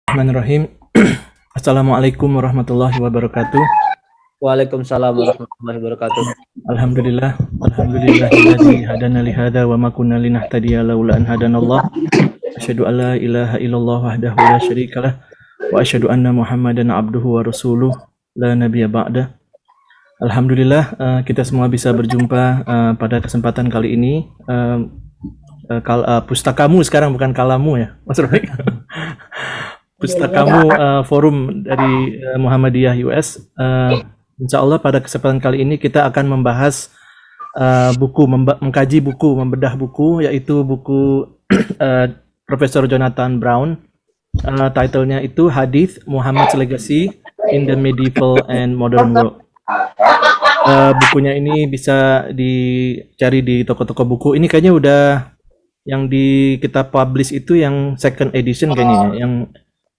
Bismillahirrahmanirrahim. Assalamualaikum warahmatullahi wabarakatuh. Waalaikumsalam warahmatullahi wabarakatuh. Alhamdulillahilladzi hadana li hadza wa ma kunna linahtadiya laula an hadanallah. Asyhadu an la ilaha illallah wahdahu la syarikalah wa asyhadu anna Muhammadan abduhu wa rasuluh la nabiyya ba'da. Alhamdulillah kita semua bisa berjumpa pada kesempatan kali ini. Pustakamu sekarang bukan kalamu ya, Mas Rofiq. Pustakamu forum dari Muhammadiyah US. Insya Allah pada kesempatan kali ini kita akan membahas buku, mengkaji buku, membedah buku, yaitu buku Profesor Jonathan Brown. Titlenya itu Hadith Muhammad's Legacy in the Medieval and Modern World. Bukunya ini bisa dicari di toko-toko buku. Ini kayaknya udah yang kita publish itu yang second edition kayaknya ya. Yang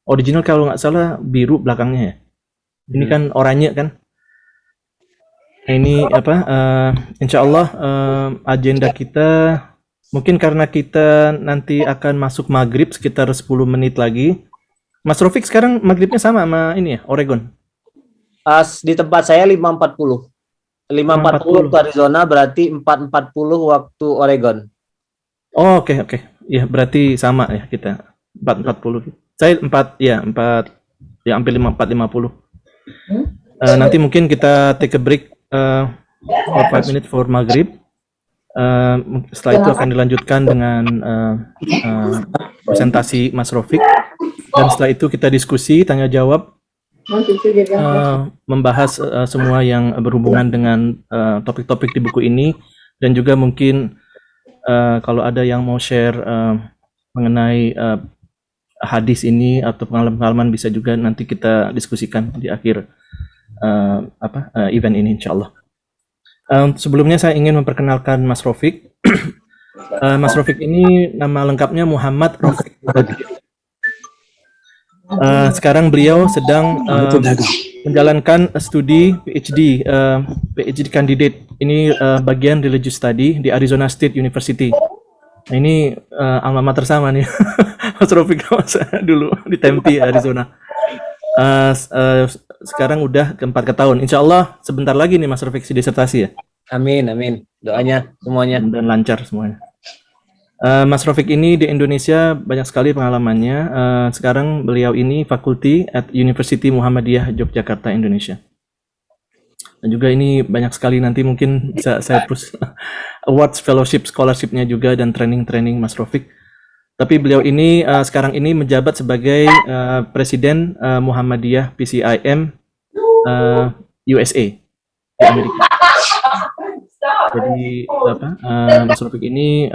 original kalau nggak salah biru belakangnya ya. Ini kan oranye kan. Nah, ini apa? Insya Allah agenda kita mungkin karena kita nanti akan masuk maghrib sekitar 10 menit lagi. Mas Rofiq sekarang maghribnya sama ini ya, Oregon. Di tempat saya 5.40. 5.40 waktu Arizona berarti 4.40 waktu Oregon. Oh, oke. Ya, berarti sama ya kita. 4.40. Saya 4 ya hampir 4.50. Nanti mungkin kita take a break for 5 minutes for maghrib. Setelah itu akan dilanjutkan dengan presentasi Mas Rofiq, dan setelah itu kita diskusi, tanya jawab, membahas semua yang berhubungan dengan topik-topik di buku ini, dan juga mungkin kalau ada yang mau share mengenai hadis ini atau pengalaman-pengalaman bisa juga nanti kita diskusikan di akhir event ini insyaallah. Sebelumnya saya ingin memperkenalkan Mas Rofiq. Mas Rofiq ini nama lengkapnya Muhammad Rofiq. Sekarang beliau sedang menjalankan studi PhD candidate. Ini bagian religious study di Arizona State University. Nah, ini alma mater sama nih. Mas Rofiq saya dulu di Tempe, Arizona. Sekarang udah ke tahun. Insya Allah sebentar lagi nih Mas Rofiq disertasi ya. Amin. Doanya semuanya. Dan lancar semuanya. Mas Rofiq ini di Indonesia banyak sekali pengalamannya. Sekarang beliau ini fakulti at University Muhammadiyah Yogyakarta, Indonesia. Dan juga ini banyak sekali nanti mungkin bisa saya push awards, fellowship, scholarship-nya juga dan training Mas Rofiq. Tapi beliau ini sekarang ini menjabat sebagai Presiden Muhammadiyah PCIM USA di Amerika. Jadi Mas Rofiq ini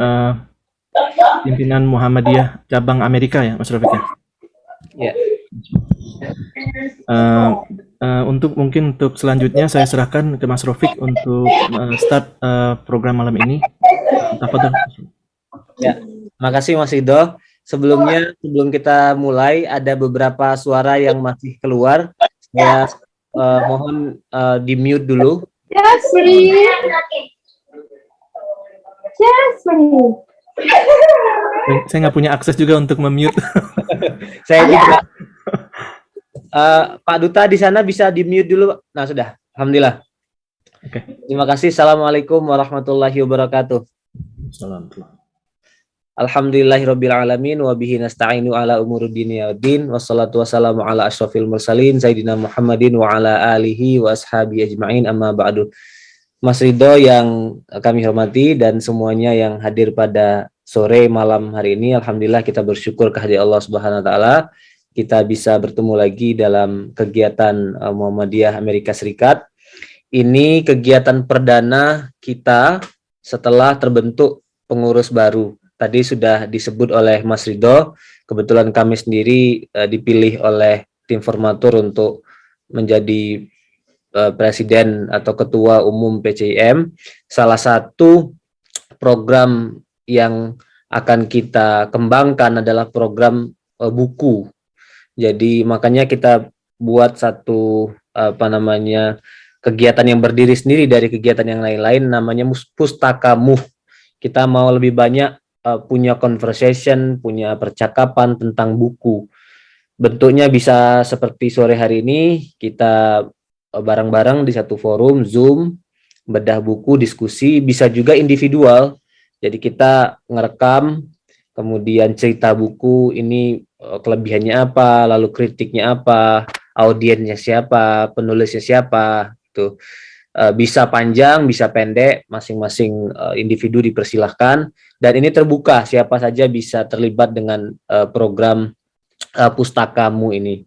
pimpinan Muhammadiyah cabang Amerika ya, Mas Rofiq ya? Ya. Untuk selanjutnya saya serahkan ke Mas Rofiq untuk start program malam ini. Ya, makasih Mas Ridho. Sebelum kita mulai ada beberapa suara yang masih keluar. Saya mohon di mute dulu. Saya nggak punya akses juga untuk memute. Saya juga. Pak Duta di sana bisa di mute dulu. Nah sudah, alhamdulillah. Oke. Terima kasih. Assalamualaikum warahmatullahi wabarakatuh. Assalamualaikum. Alhamdulillahirabbil alamin wa bihi nasta'inu ala umuruddin waddin wassalatu wassalamu ala asyrofil mursalin sayyidina Muhammadin wa ala alihi wa ashabi ajma'in amma ba'du. Mas Ridho yang kami hormati dan semuanya yang hadir pada sore malam hari ini, alhamdulillah kita bersyukur kehadirat Allah Subhanahu wa taala. Kita bisa bertemu lagi dalam kegiatan Muhammadiyah Amerika Serikat. Ini kegiatan perdana kita setelah terbentuk pengurus baru. Tadi sudah disebut oleh Mas Ridho, kebetulan kami sendiri dipilih oleh tim formatur untuk menjadi presiden atau ketua umum PCIM. Salah satu program yang akan kita kembangkan adalah program buku. Jadi makanya kita buat satu kegiatan yang berdiri sendiri dari kegiatan yang lain-lain, namanya Pustakamu. Kita mau lebih banyak punya conversation, punya percakapan tentang buku. Bentuknya bisa seperti sore hari ini, kita bareng-bareng di satu forum, Zoom, bedah buku, diskusi, bisa juga individual. Jadi kita ngerekam, kemudian cerita buku ini kelebihannya apa, lalu kritiknya apa, audiensnya siapa, penulisnya siapa, itu bisa panjang, bisa pendek, masing-masing individu dipersilahkan. Dan ini terbuka, siapa saja bisa terlibat dengan program pustakamu ini.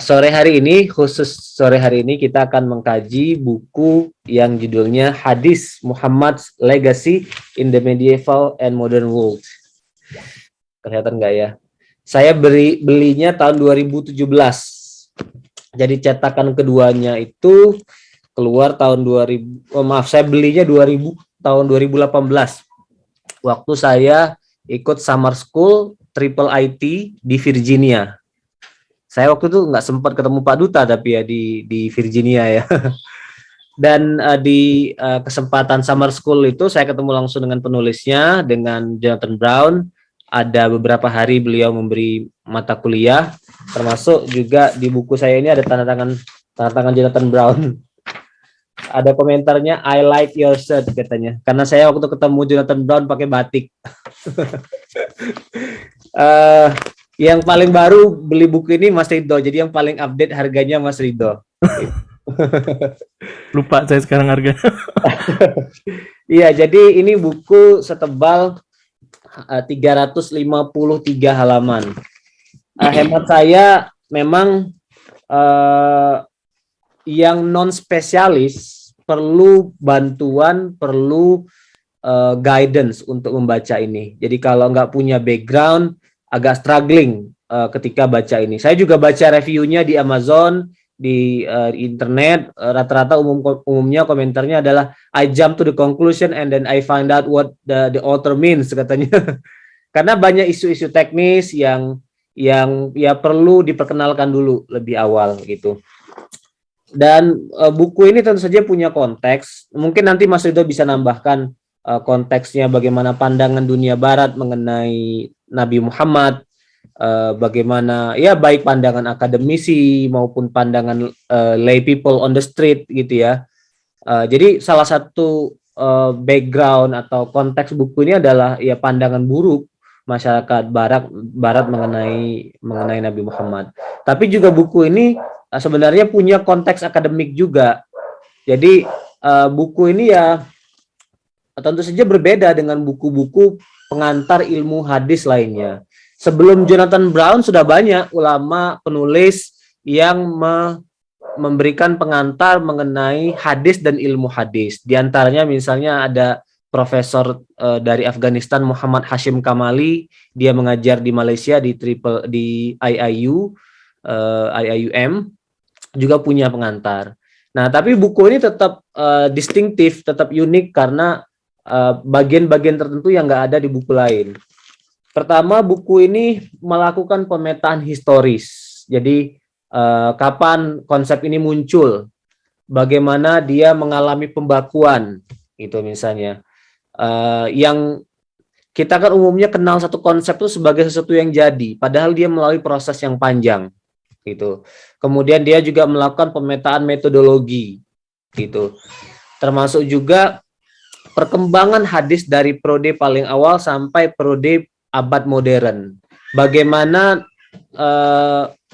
Sore hari ini, khusus sore hari ini kita akan mengkaji buku yang judulnya Hadis Muhammad's Legacy in the Medieval and Modern World. Kelihatan nggak ya? Saya belinya tahun 2017. Jadi cetakan keduanya itu keluar tahun 2000. Saya belinya tahun 2018. Waktu saya ikut summer school Triple IT di Virginia. Saya waktu itu nggak sempat ketemu Pak Duta tapi ya di Virginia ya. Dan di kesempatan summer school itu saya ketemu langsung dengan penulisnya, dengan Jonathan Brown. Ada beberapa hari beliau memberi mata kuliah, termasuk juga di buku saya ini ada tanda tangan Jonathan Brown. Ada komentarnya, I like your shirt katanya. Karena saya waktu ketemu Jonathan Brown pakai batik. Yang paling baru beli buku ini Mas Ridho, jadi yang paling update harganya Mas Ridho. Lupa saya sekarang harganya. Iya, jadi ini buku setebal 353 halaman. Hemat saya memang yang non spesialis perlu bantuan, perlu guidance untuk membaca ini. Jadi kalau nggak punya background, agak struggling ketika baca ini. Saya juga baca reviewnya di Amazon, di internet. Rata-rata umumnya komentarnya adalah I jump to the conclusion and then I find out what the author means katanya. Karena banyak isu-isu teknis yang ya perlu diperkenalkan dulu lebih awal gitu. Dan buku ini tentu saja punya konteks. Mungkin nanti Mas Ridho bisa nambahkan konteksnya bagaimana pandangan dunia barat mengenai Nabi Muhammad, bagaimana ya baik pandangan akademisi maupun pandangan lay people on the street gitu ya. Jadi salah satu background atau konteks buku ini adalah ya pandangan buruk masyarakat barat mengenai Nabi Muhammad. Tapi juga buku ini sebenarnya punya konteks akademik juga. Jadi buku ini ya tentu saja berbeda dengan buku-buku pengantar ilmu hadis lainnya. Sebelum Jonathan Brown sudah banyak ulama penulis yang memberikan pengantar mengenai hadis dan ilmu hadis. Di antaranya misalnya ada profesor dari Afghanistan Muhammad Hashim Kamali, dia mengajar di Malaysia di IIUM, juga punya pengantar. Nah, tapi buku ini tetap distinktif, tetap unik karena bagian-bagian tertentu yang nggak ada di buku lain. Pertama, buku ini melakukan pemetaan historis. Jadi kapan konsep ini muncul, bagaimana dia mengalami pembakuan, itu misalnya. Yang kita kan umumnya kenal satu konsep itu sebagai sesuatu yang jadi, padahal dia melalui proses yang panjang, gitu. Kemudian dia juga melakukan pemetaan metodologi, gitu. Termasuk juga perkembangan hadis dari periode paling awal sampai periode abad modern. Bagaimana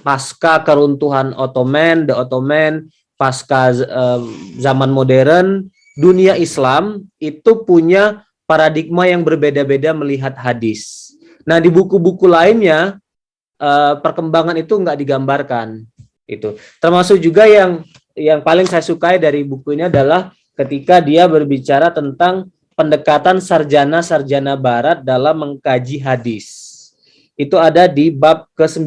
pasca keruntuhan Ottoman, pasca zaman modern, dunia Islam itu punya paradigma yang berbeda-beda melihat hadis. Nah, di buku-buku lainnya perkembangan itu nggak digambarkan. Itu termasuk juga yang paling saya sukai dari buku ini adalah ketika dia berbicara tentang pendekatan sarjana-sarjana barat dalam mengkaji hadis. Itu ada di bab ke-9,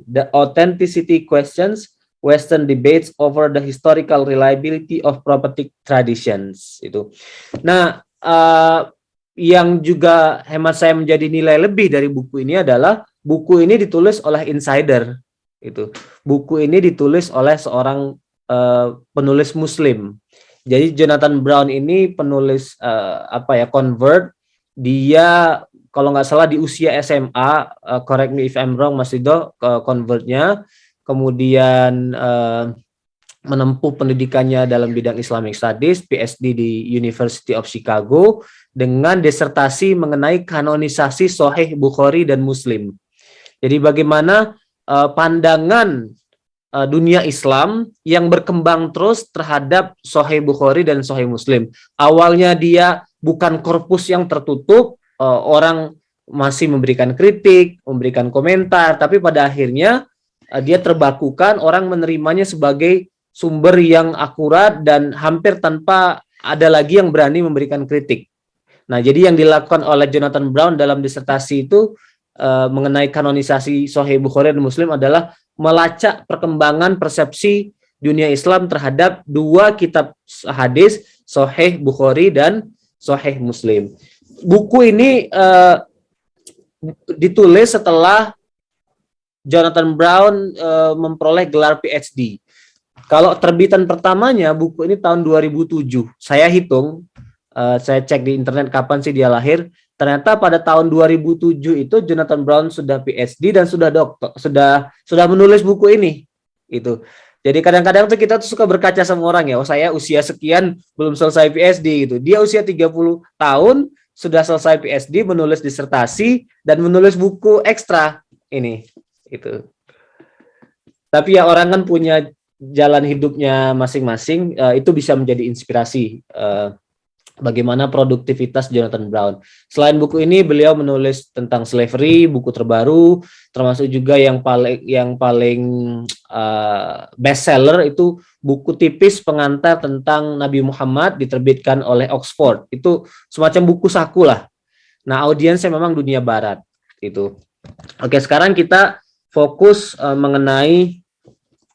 The Authenticity Questions, Western Debates over the Historical Reliability of Prophetic Traditions. Itu. Nah, yang juga hemat saya menjadi nilai lebih dari buku ini adalah buku ini ditulis oleh insider. Itu. Buku ini ditulis oleh seorang penulis Muslim. Jadi Jonathan Brown ini penulis convert, dia kalau nggak salah di usia SMA, correct me if I'm wrong Mas Ridho, convertnya, kemudian menempuh pendidikannya dalam bidang Islamic Studies, PhD di University of Chicago, dengan disertasi mengenai kanonisasi Sahih Bukhari dan Muslim. Jadi bagaimana pandangan dunia Islam yang berkembang terus terhadap Sahih Bukhari dan Sahih Muslim. Awalnya dia bukan korpus yang tertutup, orang masih memberikan kritik, memberikan komentar, tapi pada akhirnya dia terbakukan, orang menerimanya sebagai sumber yang akurat dan hampir tanpa ada lagi yang berani memberikan kritik. Nah, jadi yang dilakukan oleh Jonathan Brown dalam disertasi itu mengenai kanonisasi Sahih Bukhari dan Muslim adalah melacak perkembangan persepsi dunia Islam terhadap dua kitab hadis, Sahih Bukhari dan Sahih Muslim. Buku ini ditulis setelah Jonathan Brown memperoleh gelar PhD. Kalau terbitan pertamanya buku ini tahun 2007. Saya hitung, saya cek di internet kapan sih dia lahir. Ternyata pada tahun 2007 itu Jonathan Brown sudah PhD dan sudah doktor, sudah menulis buku ini. Itu. Jadi kadang-kadang tuh kita tuh suka berkaca sama orang ya. Oh, saya usia sekian belum selesai PhD gitu. Dia usia 30 tahun sudah selesai PhD, menulis disertasi dan menulis buku ekstra ini. Itu. Tapi ya orang kan punya jalan hidupnya masing-masing, itu bisa menjadi inspirasi bagaimana produktivitas Jonathan Brown. Selain buku ini, beliau menulis tentang slavery, buku terbaru, termasuk juga yang paling bestseller itu buku tipis pengantar tentang Nabi Muhammad, diterbitkan oleh Oxford. Itu semacam buku saku lah. Nah, audiensnya memang dunia barat itu. Oke, sekarang kita fokus mengenai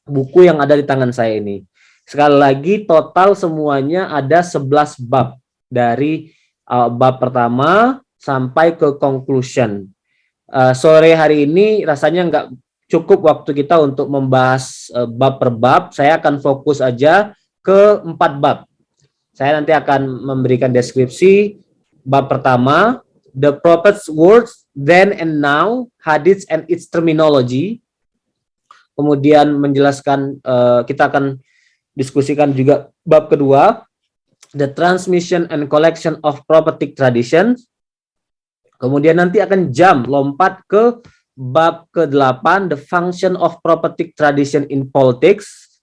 buku yang ada di tangan saya ini. Sekali lagi, total semuanya ada 11 bab. Dari bab pertama sampai ke conclusion. Sore hari ini rasanya nggak cukup waktu kita untuk membahas bab per bab. Saya akan fokus aja ke 4 bab. Saya nanti akan memberikan deskripsi. Bab pertama, The Prophet's Words Then and Now, Hadith and its Terminology. Kemudian menjelaskan, kita akan diskusikan juga bab kedua, The Transmission and Collection of Prophetic Traditions. Kemudian nanti akan lompat ke bab ke-8, The Function of Prophetic Tradition in Politics.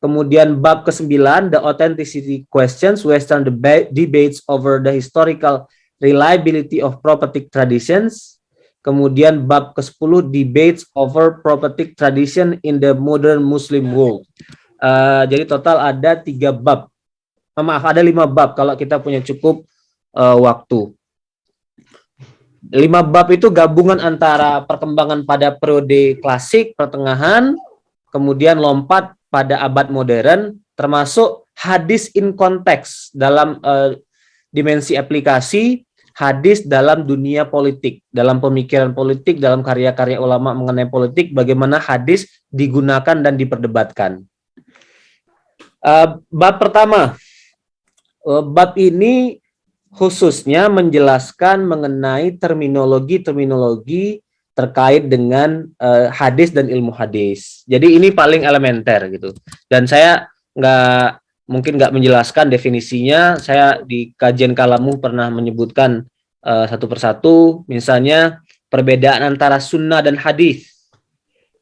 Kemudian bab ke-9, The Authenticity Questions, Western Debates over the Historical Reliability of Prophetic Traditions. Kemudian bab ke-10, Debates over Prophetic Tradition in the Modern Muslim World. Jadi total ada 3 bab. Ada 5 bab kalau kita punya cukup waktu. 5 bab itu gabungan antara perkembangan pada periode klasik, pertengahan, kemudian lompat pada abad modern, termasuk hadis in konteks dalam dimensi aplikasi, hadis dalam dunia politik, dalam pemikiran politik, dalam karya-karya ulama mengenai politik, bagaimana hadis digunakan dan diperdebatkan. Bab pertama. Bab ini khususnya menjelaskan mengenai terminologi-terminologi terkait dengan hadis dan ilmu hadis. Jadi ini paling elementer gitu. Dan saya mungkin nggak menjelaskan definisinya. Saya di kajian kalamu pernah menyebutkan satu persatu. Misalnya perbedaan antara sunnah dan hadis.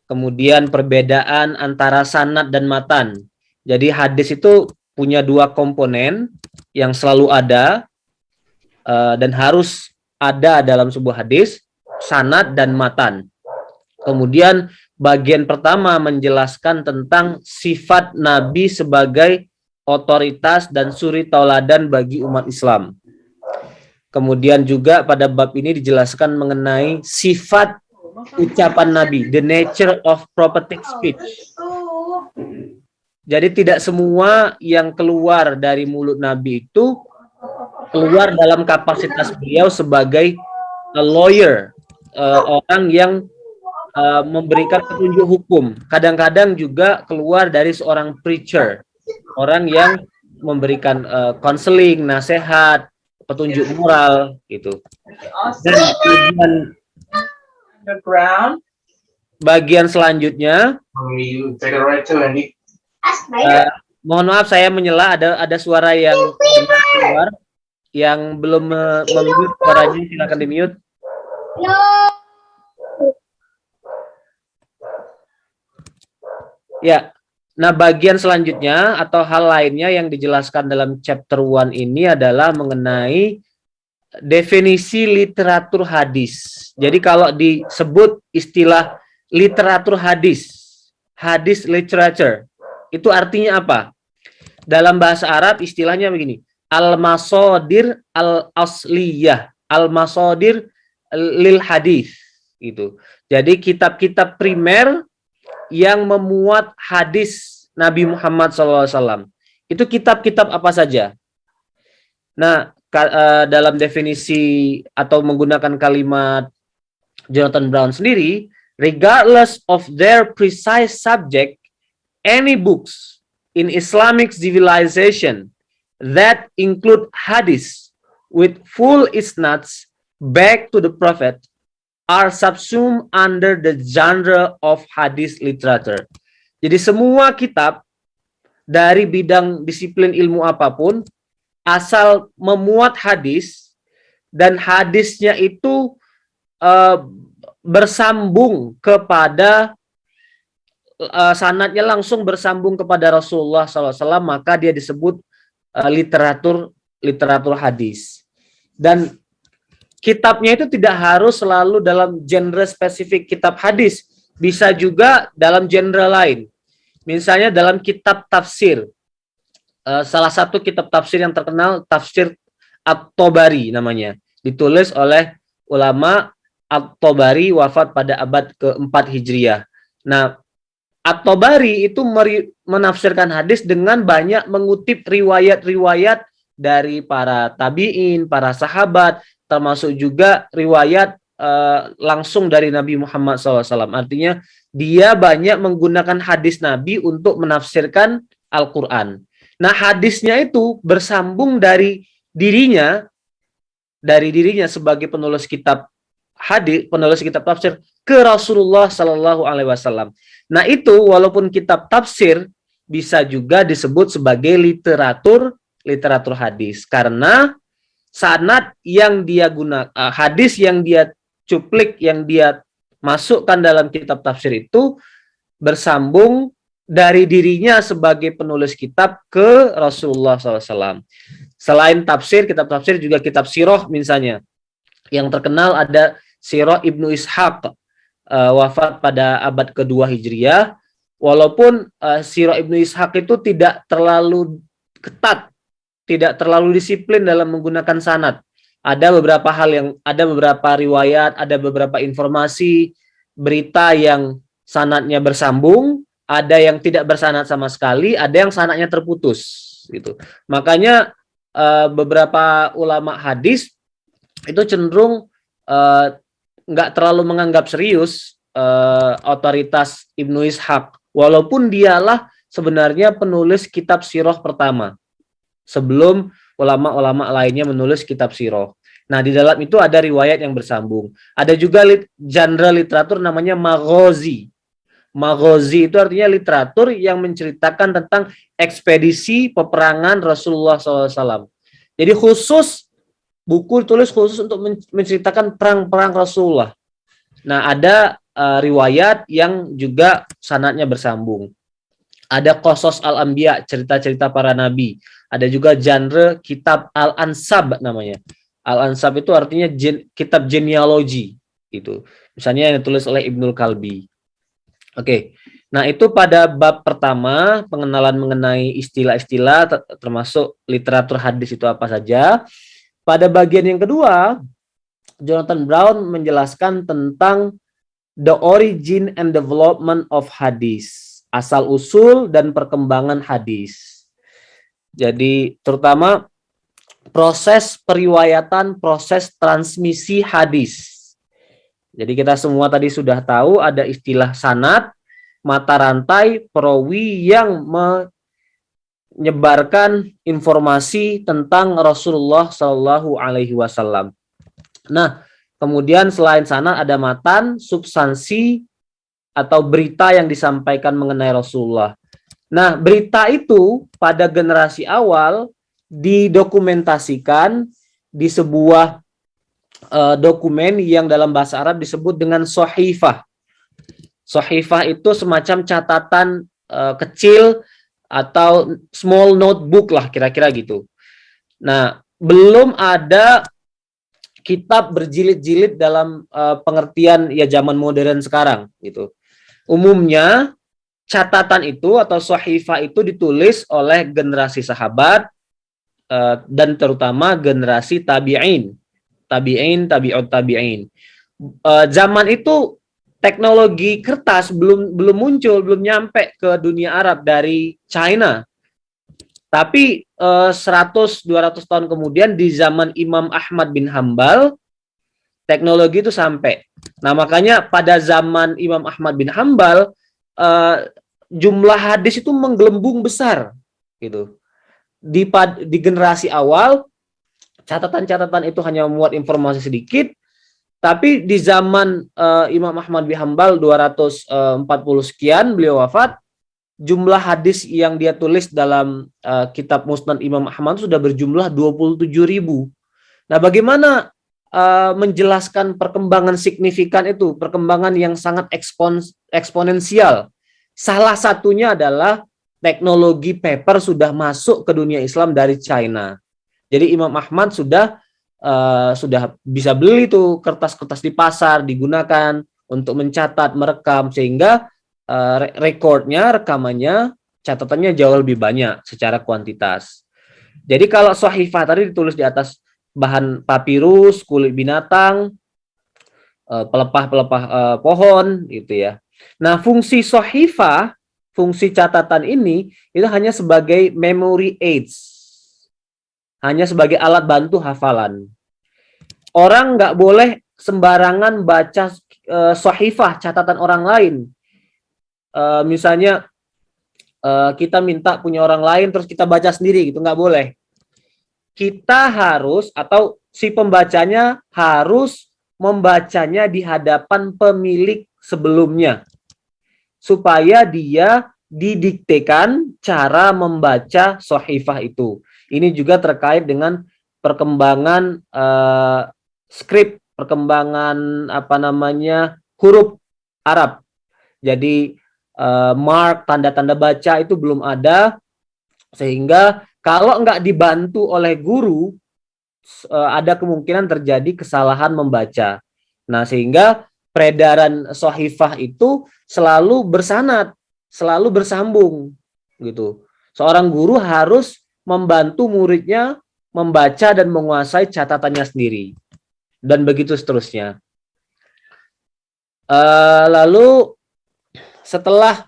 Kemudian perbedaan antara sanad dan matan. Jadi hadis itu punya 2 komponen yang selalu ada dan harus ada dalam sebuah hadis, sanad dan matan. Kemudian bagian pertama menjelaskan tentang sifat Nabi sebagai otoritas dan suri tauladan bagi umat Islam. Kemudian juga pada bab ini dijelaskan mengenai sifat ucapan Nabi, the nature of prophetic speech. Jadi tidak semua yang keluar dari mulut Nabi itu keluar dalam kapasitas beliau sebagai lawyer, orang yang memberikan petunjuk hukum. Kadang-kadang juga keluar dari seorang preacher, orang yang memberikan counseling, nasihat, petunjuk moral gitu. Dan bagian selanjutnya, mohon maaf saya menyela, ada suara yang keluar, yang belum memute suaranya silakan di mute. Ya, nah bagian selanjutnya atau hal lainnya yang dijelaskan dalam chapter 1 ini adalah mengenai definisi literatur hadis. Jadi kalau disebut istilah literatur hadis, hadis literature, itu artinya apa? Dalam bahasa Arab istilahnya begini, al-masadir al-asliyah, al-masadir lil hadis gitu. Jadi kitab-kitab primer yang memuat hadis Nabi Muhammad SAW. Itu kitab-kitab apa saja? Nah, dalam definisi atau menggunakan kalimat Jonathan Brown sendiri, regardless of their precise subject, any books in Islamic civilization that include hadith with full isnads back to the Prophet are subsumed under the genre of hadith literature. Jadi semua kitab dari bidang disiplin ilmu apapun, asal memuat hadis dan hadisnya itu bersambung kepada sanadnya langsung bersambung kepada Rasulullah SAW, maka dia disebut literatur hadis. Dan kitabnya itu tidak harus selalu dalam genre spesifik kitab hadis, bisa juga dalam genre lain. Misalnya dalam kitab tafsir, salah satu kitab tafsir yang terkenal, tafsir At-Tabari namanya, ditulis oleh ulama At-Tabari, wafat pada abad ke-4 Hijriah. Nah, At-Tabari itu menafsirkan hadis dengan banyak mengutip riwayat-riwayat dari para tabi'in, para sahabat, termasuk juga riwayat langsung dari Nabi Muhammad SAW. Artinya dia banyak menggunakan hadis Nabi untuk menafsirkan Al-Quran. Nah, hadisnya itu bersambung dari dirinya sebagai penulis kitab hadis, penulis kitab tafsir ke Rasulullah Sallallahu Alaihi Wasallam. Nah, itu walaupun kitab tafsir bisa juga disebut sebagai literatur hadis, karena sanad yang dia gunakan, hadis yang dia cuplik, yang dia masukkan dalam kitab tafsir itu bersambung dari dirinya sebagai penulis kitab ke Rasulullah SAW. Selain tafsir, kitab tafsir juga kitab sirah misalnya. Yang terkenal ada Sirah Ibnu Ishaq, wafat pada abad ke-2 Hijriah. Walaupun Sirah Ibnu Ishaq itu tidak terlalu ketat, tidak terlalu disiplin dalam menggunakan sanad. Ada beberapa riwayat, ada beberapa informasi, berita yang sanadnya bersambung, ada yang tidak bersanad sama sekali, ada yang sanadnya terputus gitu. Makanya beberapa ulama hadis itu cenderung nggak terlalu menganggap serius otoritas Ibnu Ishaq, walaupun dialah sebenarnya penulis kitab sirah pertama sebelum ulama-ulama lainnya menulis kitab sirah. Nah, di dalam itu ada riwayat yang bersambung. Ada juga genre literatur namanya maghazi. Maghazi itu artinya literatur yang menceritakan tentang ekspedisi peperangan Rasulullah SAW. Jadi khusus buku ditulis khusus untuk menceritakan perang-perang Rasulullah. Nah, ada riwayat yang juga sanadnya bersambung. Ada Qasas al-Anbiya, cerita-cerita para nabi. Ada juga genre kitab Al-Ansab namanya. Al-Ansab itu artinya kitab genealogi itu. Misalnya yang ditulis oleh Ibnul Kalbi. Oke. Nah, itu pada bab pertama, pengenalan mengenai istilah-istilah termasuk literatur hadis itu apa saja. Pada bagian yang kedua, Jonathan Brown menjelaskan tentang the origin and development of hadis, asal-usul dan perkembangan hadis. Jadi terutama proses periwayatan, proses transmisi hadis. Jadi kita semua tadi sudah tahu ada istilah sanad, mata rantai, perawi yang menyebarkan informasi tentang Rasulullah Shallallahu Alaihi Wasallam. Nah, kemudian selain sana ada matan, substansi atau berita yang disampaikan mengenai Rasulullah. Nah, berita itu pada generasi awal didokumentasikan di sebuah dokumen yang dalam bahasa Arab disebut dengan sohifah. Sohifah itu semacam catatan kecil atau small notebook lah kira-kira gitu. Nah, belum ada kitab berjilid-jilid dalam pengertian ya zaman modern sekarang gitu. Umumnya catatan itu atau sohifah itu ditulis oleh generasi sahabat dan terutama generasi tabi'in, tabi'ut tabi'in. Zaman itu teknologi kertas belum muncul, belum nyampe ke dunia Arab dari China. Tapi 100-200 tahun kemudian di zaman Imam Ahmad bin Hambal, teknologi itu sampai. Nah, makanya pada zaman Imam Ahmad bin Hambal, jumlah hadis itu menggelembung besar. Gitu. Di generasi awal, catatan-catatan itu hanya memuat informasi sedikit, tapi di zaman Imam Ahmad bin Hambal 240 sekian, beliau wafat, jumlah hadis yang dia tulis dalam kitab Musnad Imam Ahmad sudah berjumlah 27.000. Nah, bagaimana menjelaskan perkembangan signifikan itu, perkembangan yang sangat eksponensial? Salah satunya adalah teknologi paper sudah masuk ke dunia Islam dari China. Jadi Imam Ahmad sudah bisa beli tuh kertas-kertas di pasar, digunakan untuk mencatat, merekam, sehingga rekamannya, catatannya jauh lebih banyak secara kuantitas. Jadi kalau sohifah tadi ditulis di atas bahan papirus, kulit binatang, pelepah-pelepah pohon, gitu ya. Nah, fungsi sohifah, fungsi catatan ini itu hanya sebagai memory aids, hanya sebagai alat bantu hafalan. Orang nggak boleh sembarangan baca sohifah, catatan orang lain. Misalnya kita minta punya orang lain terus kita baca sendiri gitu, nggak boleh. Kita harus atau si pembacanya harus membacanya di hadapan pemilik sebelumnya supaya dia didiktekan cara membaca sohifah itu. Ini juga terkait dengan perkembangan skrip, perkembangan huruf Arab. Jadi mark, tanda-tanda baca itu belum ada, sehingga kalau nggak dibantu oleh guru, ada kemungkinan terjadi kesalahan membaca. Nah, sehingga peredaran sohifah itu selalu bersanad, selalu bersambung, gitu. Seorang guru harus membantu muridnya membaca dan menguasai catatannya sendiri, dan begitu seterusnya. Lalu setelah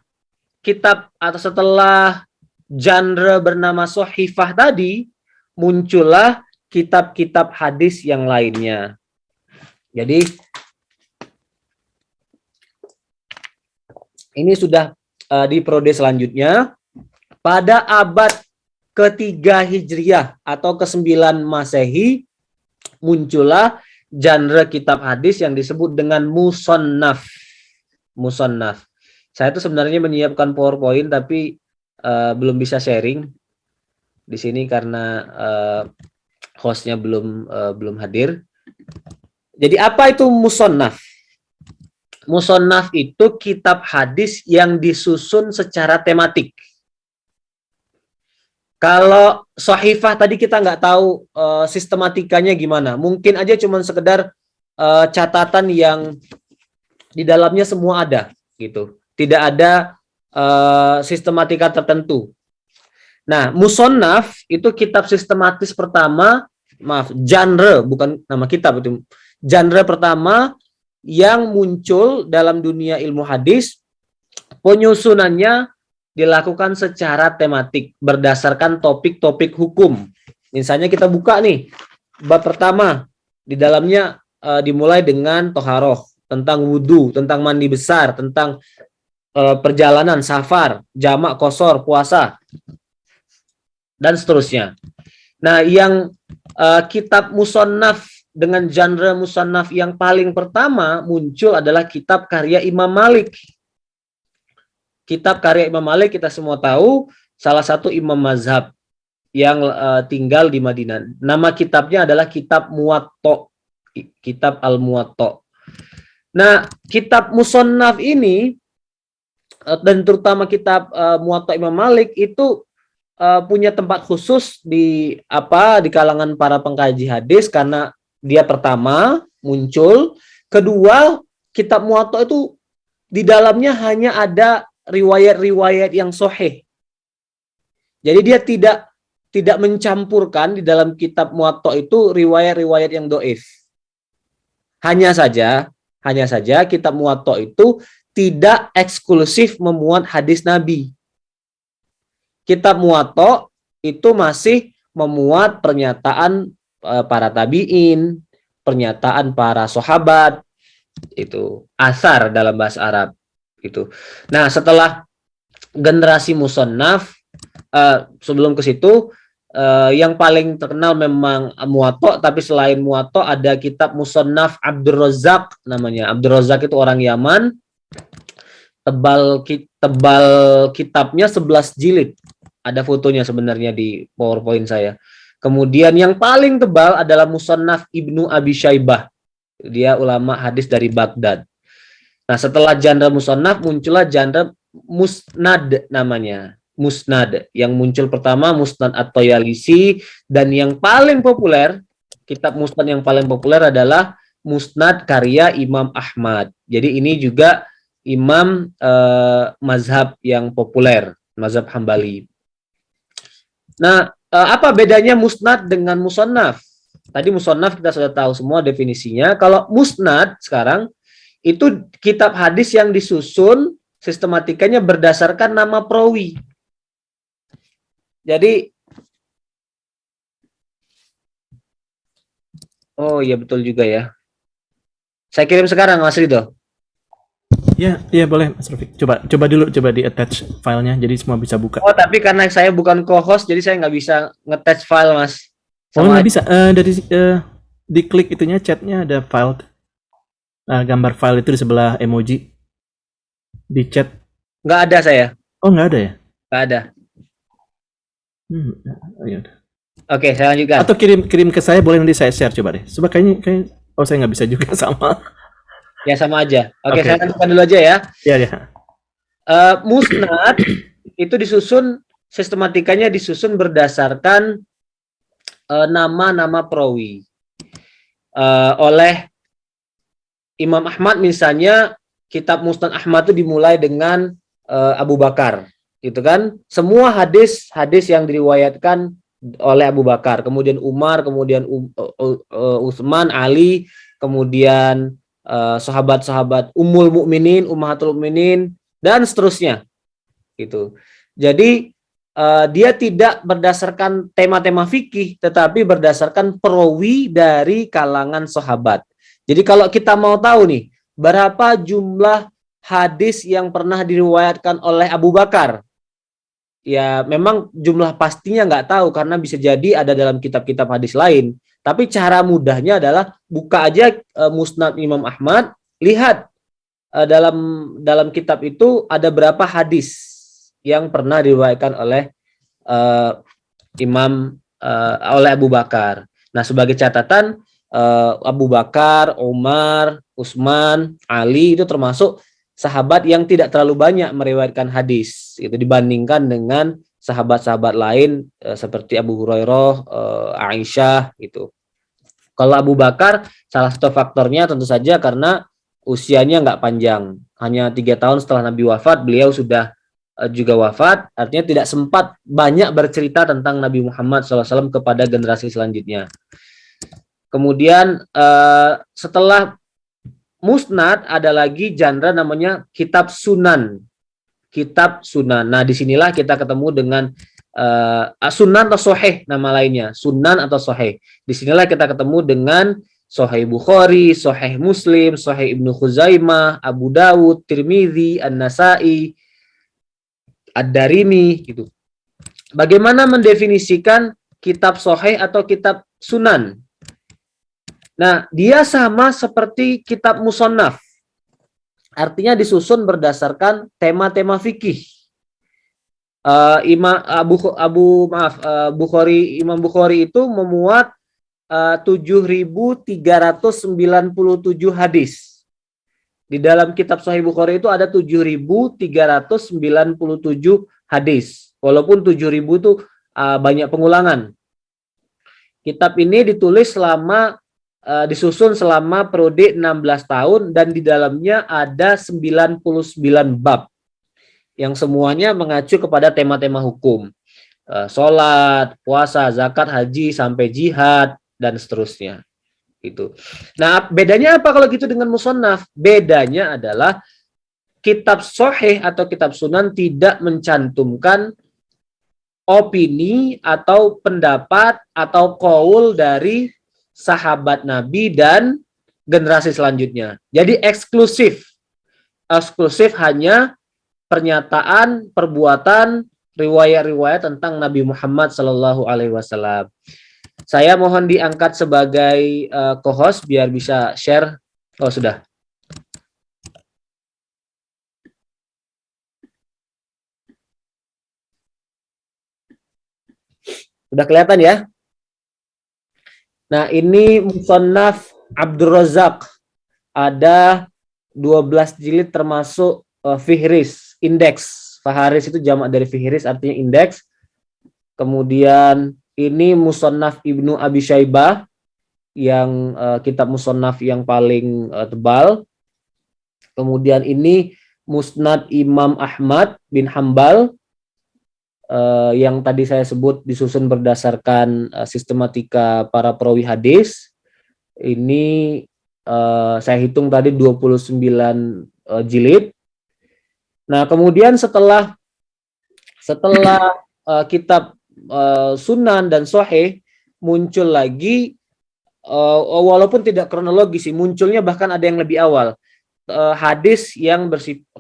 kitab atau setelah genre bernama sohifah tadi, muncullah kitab-kitab hadis yang lainnya. Jadi ini sudah di periode selanjutnya, pada abad ketiga Hijriah atau ke-9 Masehi, muncullah genre kitab hadis yang disebut dengan musannaf. Musannaf. Saya tuh sebenarnya menyiapkan PowerPoint tapi belum bisa sharing di sini karena hostnya belum hadir. Jadi apa itu musannaf? Musannaf itu kitab hadis yang disusun secara tematik. Kalau sohifah tadi kita nggak tahu sistematikanya gimana. Mungkin aja cuma sekedar catatan yang di dalamnya semua ada gitu. Tidak ada sistematika tertentu. Nah, musannaf itu kitab sistematis pertama, genre, bukan nama kitab itu. Genre pertama yang muncul dalam dunia ilmu hadis. Penyusunannya dilakukan secara tematik berdasarkan topik-topik hukum. Misalnya kita buka nih bab pertama, di dalamnya dimulai dengan toharoh, tentang wudhu, tentang mandi besar, tentang perjalanan, safar, jamak, qosor, puasa. dan seterusnya. Nah, yang kitab musannaf dengan genre musannaf yang paling pertama muncul adalah kitab karya Imam Malik. Kitab karya Imam Malik kita semua tahu, salah satu imam mazhab yang tinggal di Madinah. Nama kitabnya adalah Kitab Muwatta, Kitab Al-Muwatta. Nah, kitab musannaf ini dan terutama kitab Muwatta Imam Malik itu punya tempat khusus di kalangan para pengkaji hadis karena dia pertama muncul, kedua kitab Muwatta itu di dalamnya hanya ada riwayat-riwayat yang sahih. Jadi dia tidak mencampurkan di dalam kitab Muwatta itu riwayat-riwayat yang dhaif. Hanya saja kitab Muwatta itu tidak eksklusif memuat hadis Nabi. Kitab Muwatta itu masih memuat pernyataan para tabi'in, pernyataan para sahabat, itu asar dalam bahasa Arab itu. Nah, setelah generasi musannaf, sebelum ke situ yang paling terkenal memang Muwatta, tapi selain Muwatta ada kitab musannaf Abdur Razzaq namanya. Abdur Razzaq itu orang Yaman. Tebal kitabnya 11 jilid. Ada fotonya sebenarnya di PowerPoint saya. Kemudian yang paling tebal adalah Musannaf Ibnu Abi Syaibah. Dia ulama hadis dari Baghdad. Nah, setelah genre musannaf muncullah genre musnad namanya. Musnad. Yang muncul pertama Musnad At-Tayalisi, dan yang paling populer, kitab musnad yang paling populer adalah Musnad karya Imam Ahmad. Jadi ini juga imam mazhab yang populer, mazhab Hambali. Nah, apa bedanya musnad dengan musannaf? Tadi musannaf kita sudah tahu semua definisinya. Kalau musnad sekarang itu kitab hadis yang disusun sistematikanya berdasarkan nama perawi. Jadi, oh iya betul juga ya. Saya kirim sekarang Mas Ridho. Ya boleh Mas Rafiq. Coba di attach filenya, jadi semua bisa buka. Oh, tapi karena saya bukan co-host, jadi saya nggak bisa nge-attach file, Mas. Nggak bisa. Dari diklik itunya, chatnya ada file. Gambar file itu di sebelah emoji. Di chat. Nggak ada saya. Oh, nggak ada ya? Nggak ada. Ya. Oke, saya lanjutkan. Atau kirim ke saya, boleh, nanti saya share coba deh. Coba kayaknya saya nggak bisa juga sama. Ya sama aja. Oke, saya lanjutkan dulu aja ya. Iya. Musnad itu disusun, sistematikanya disusun berdasarkan nama-nama perawi. Oleh Imam Ahmad misalnya, kitab Musnad Ahmad itu dimulai dengan Abu Bakar, gitu kan? Semua hadis yang diriwayatkan oleh Abu Bakar, kemudian Umar, kemudian Utsman, Ali, kemudian sahabat-sahabat Ummul Mukminin, Ummahatul Mukminin, dan seterusnya. Gitu. Jadi dia tidak berdasarkan tema-tema fikih, tetapi berdasarkan perawi dari kalangan sahabat. Jadi kalau kita mau tahu nih, berapa jumlah hadis yang pernah diriwayatkan oleh Abu Bakar, ya memang jumlah pastinya nggak tahu karena bisa jadi ada dalam kitab-kitab hadis lain. Tapi cara mudahnya adalah buka aja Musnad Imam Ahmad, lihat dalam kitab itu ada berapa hadis yang pernah diriwayatkan oleh oleh Abu Bakar. Nah, sebagai catatan, Abu Bakar, Umar, Utsman, Ali itu termasuk sahabat yang tidak terlalu banyak meriwayatkan hadis itu dibandingkan dengan sahabat-sahabat lain seperti Abu Hurairah, Aisyah gitu. Kalau Abu Bakar, salah satu faktornya tentu saja karena usianya nggak panjang, hanya 3 tahun setelah Nabi wafat beliau sudah juga wafat, artinya tidak sempat banyak bercerita tentang Nabi Muhammad SAW kepada generasi selanjutnya. Kemudian setelah Musnad ada lagi genre namanya kitab Sunan. Kitab Sunan. Nah, disinilah kita ketemu dengan Sunan atau Sahih nama lainnya. Sunan atau Sahih. Disinilah kita ketemu dengan Sahih Bukhari, Sahih Muslim, Sahih Ibnu Khuzaimah, Abu Dawud, Tirmidzi, An-Nasai, Ad-Darimi gitu. Bagaimana mendefinisikan kitab sahih atau kitab sunan? Nah, dia sama seperti kitab musannaf. Artinya disusun berdasarkan tema-tema fikih. Imam Bukhari itu memuat 7.397 hadis. Di dalam kitab Sahih Bukhari itu ada 7.397 hadis. Walaupun 7.000 itu banyak pengulangan. Kitab ini disusun selama periode 16 tahun dan di dalamnya ada 99 bab yang semuanya mengacu kepada tema-tema hukum. Sholat, puasa, zakat, haji, sampai jihad, dan seterusnya. Gitu. Nah, bedanya apa kalau gitu dengan musannaf? Bedanya adalah kitab sahih atau kitab sunan tidak mencantumkan opini atau pendapat atau qaul dari sahabat Nabi dan generasi selanjutnya. Jadi eksklusif hanya pernyataan, perbuatan, riwayat-riwayat tentang Nabi Muhammad Sallallahu Alaihi Wasallam. Saya mohon diangkat sebagai co-host biar bisa share. Oh, sudah. Sudah kelihatan ya? Nah, ini Musannaf Abdul Razak. Ada 12 jilid termasuk Fihris, indeks. Faharis itu jamak dari Fihris, artinya indeks. Kemudian ini Musannaf Ibnu Abi Syaibah, yang kitab Musannaf yang paling tebal. Kemudian ini Musnad Imam Ahmad bin Hambal, yang tadi saya sebut disusun berdasarkan sistematika para perawi hadis. Ini saya hitung tadi 29 jilid. Nah, kemudian setelah kitab Sunan dan Sahih muncul lagi, walaupun tidak kronologis sih, munculnya bahkan ada yang lebih awal.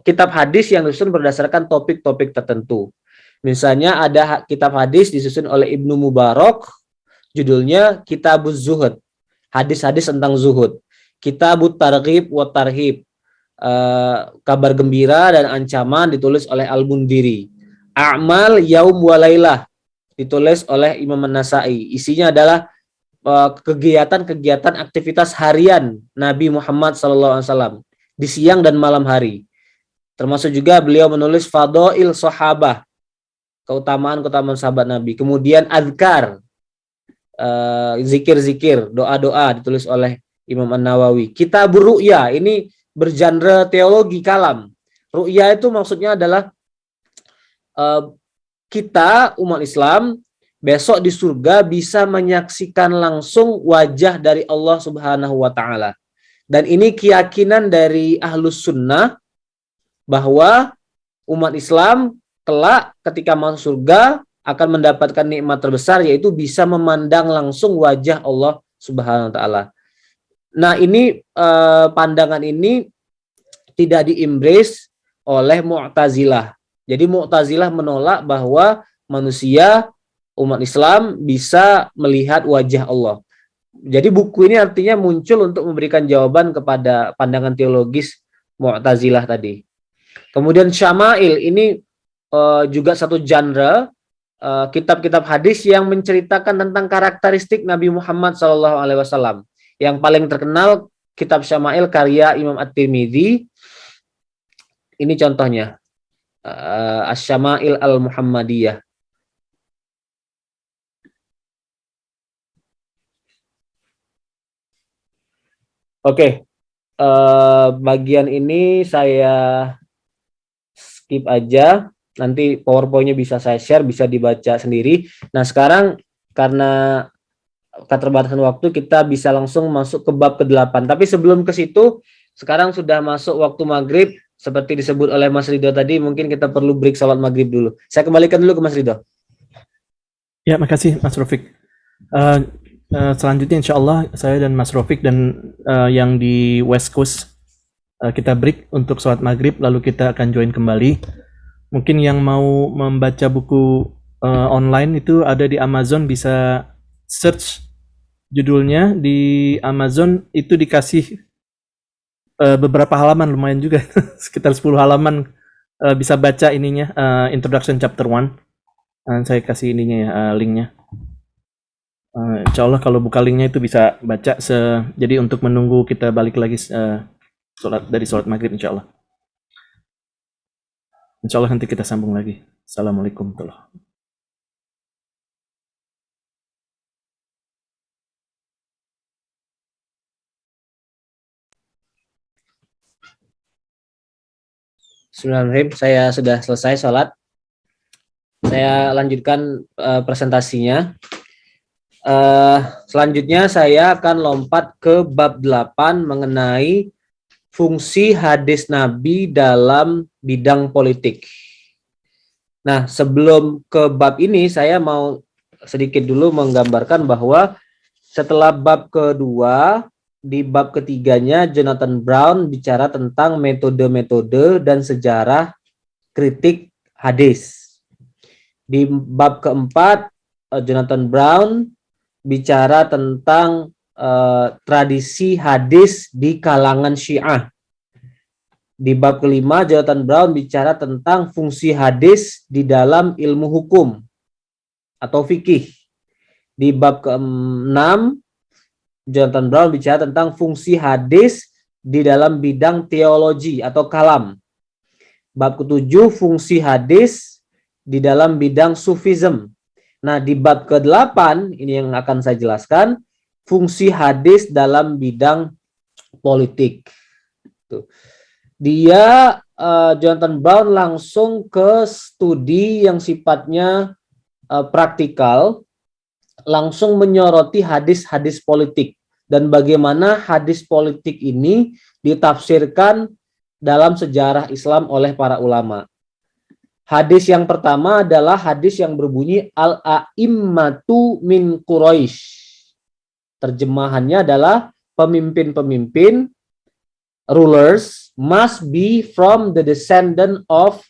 Kitab hadis yang disusun berdasarkan topik-topik tertentu. Misalnya ada kitab hadis disusun oleh Ibnu Mubarak, judulnya Kitabuz Zuhud, hadis-hadis tentang zuhud. Kitabut Targhib wa Tarhib, kabar gembira dan ancaman, ditulis oleh Al-Mundiri. A'mal Yaum wa Lailah, ditulis oleh Imam An-Nasai. Isinya adalah kegiatan-kegiatan aktivitas harian Nabi Muhammad SAW di siang dan malam hari. Termasuk juga beliau menulis Fadail Sahabah, keutamaan-keutamaan sahabat Nabi. Kemudian Azkar, zikir-zikir, doa-doa, ditulis oleh Imam An-Nawawi. Kitabur Ru'ya, ini bergenre teologi kalam. Ru'ya itu maksudnya adalah kita umat Islam besok di surga bisa menyaksikan langsung wajah dari Allah Subhanahu wa taala. Dan ini keyakinan dari Ahlus Sunnah bahwa umat Islam kelak ketika masuk surga akan mendapatkan nikmat terbesar, yaitu bisa memandang langsung wajah Allah Subhanahu wa taala. Nah, ini pandangan ini tidak di-embrace oleh Mu'tazilah. Jadi Mu'tazilah menolak bahwa manusia, umat Islam bisa melihat wajah Allah. Jadi buku ini artinya muncul untuk memberikan jawaban kepada pandangan teologis Mu'tazilah tadi. Kemudian Syama'il, ini juga satu genre kitab-kitab hadis yang menceritakan tentang karakteristik Nabi Muhammad SAW. Yang paling terkenal kitab Syama'il karya Imam At-Tirmidzi. Ini contohnya. Asy-Syama'il Al-Muhammadiyah. Oke, bagian ini saya skip aja. Nanti PowerPoint-nya bisa saya share, bisa dibaca sendiri. Nah, sekarang karena keterbatasan waktu, kita bisa langsung masuk ke bab ke-8. Tapi sebelum ke situ, sekarang sudah masuk waktu maghrib. Seperti disebut oleh Mas Ridho tadi, mungkin kita perlu break salat maghrib dulu. Saya kembalikan dulu ke Mas Ridho. Ya, makasih Mas Rofik. Selanjutnya insya Allah saya dan Mas Rofik dan yang di West Coast kita break untuk sholat maghrib, lalu kita akan join kembali. Mungkin yang mau membaca buku online itu ada di Amazon, bisa search judulnya di Amazon, itu dikasih beberapa halaman, lumayan juga sekitar 10 halaman, bisa baca ininya, introduction chapter 1. Saya kasih ininya ya, linknya. Insya Allah kalau buka linknya itu bisa baca, jadi untuk menunggu kita balik lagi dari sholat maghrib, insya Allah. Insya Allah nanti kita sambung lagi. Assalamualaikum warahmatullahi wabarakatuh. Bismillahirrahmanirrahim. Saya sudah selesai sholat. Saya lanjutkan presentasinya. Selanjutnya saya akan lompat ke bab 8 mengenai fungsi hadis Nabi dalam bidang politik. Nah, sebelum ke bab ini saya mau sedikit dulu menggambarkan bahwa setelah bab kedua, di bab ketiganya Jonathan Brown bicara tentang metode-metode dan sejarah kritik hadis. Di bab keempat, Jonathan Brown bicara tentang tradisi hadis di kalangan Syiah. Di bab kelima, Jonathan Brown bicara tentang fungsi hadis di dalam ilmu hukum atau fikih. Di bab keenam, Jonathan Brown bicara tentang fungsi hadis di dalam bidang teologi atau kalam. Bab ketujuh, fungsi hadis di dalam bidang sufism. Nah, di bab ke-8, ini yang akan saya jelaskan, fungsi hadis dalam bidang politik. Dia, Jonathan Brown langsung ke studi yang sifatnya praktikal, langsung menyoroti hadis-hadis politik dan bagaimana hadis politik ini ditafsirkan dalam sejarah Islam oleh para ulama. Hadis yang pertama adalah hadis yang berbunyi al-a'immatu min Quraisy. Terjemahannya adalah pemimpin-pemimpin, rulers must be from the descendant of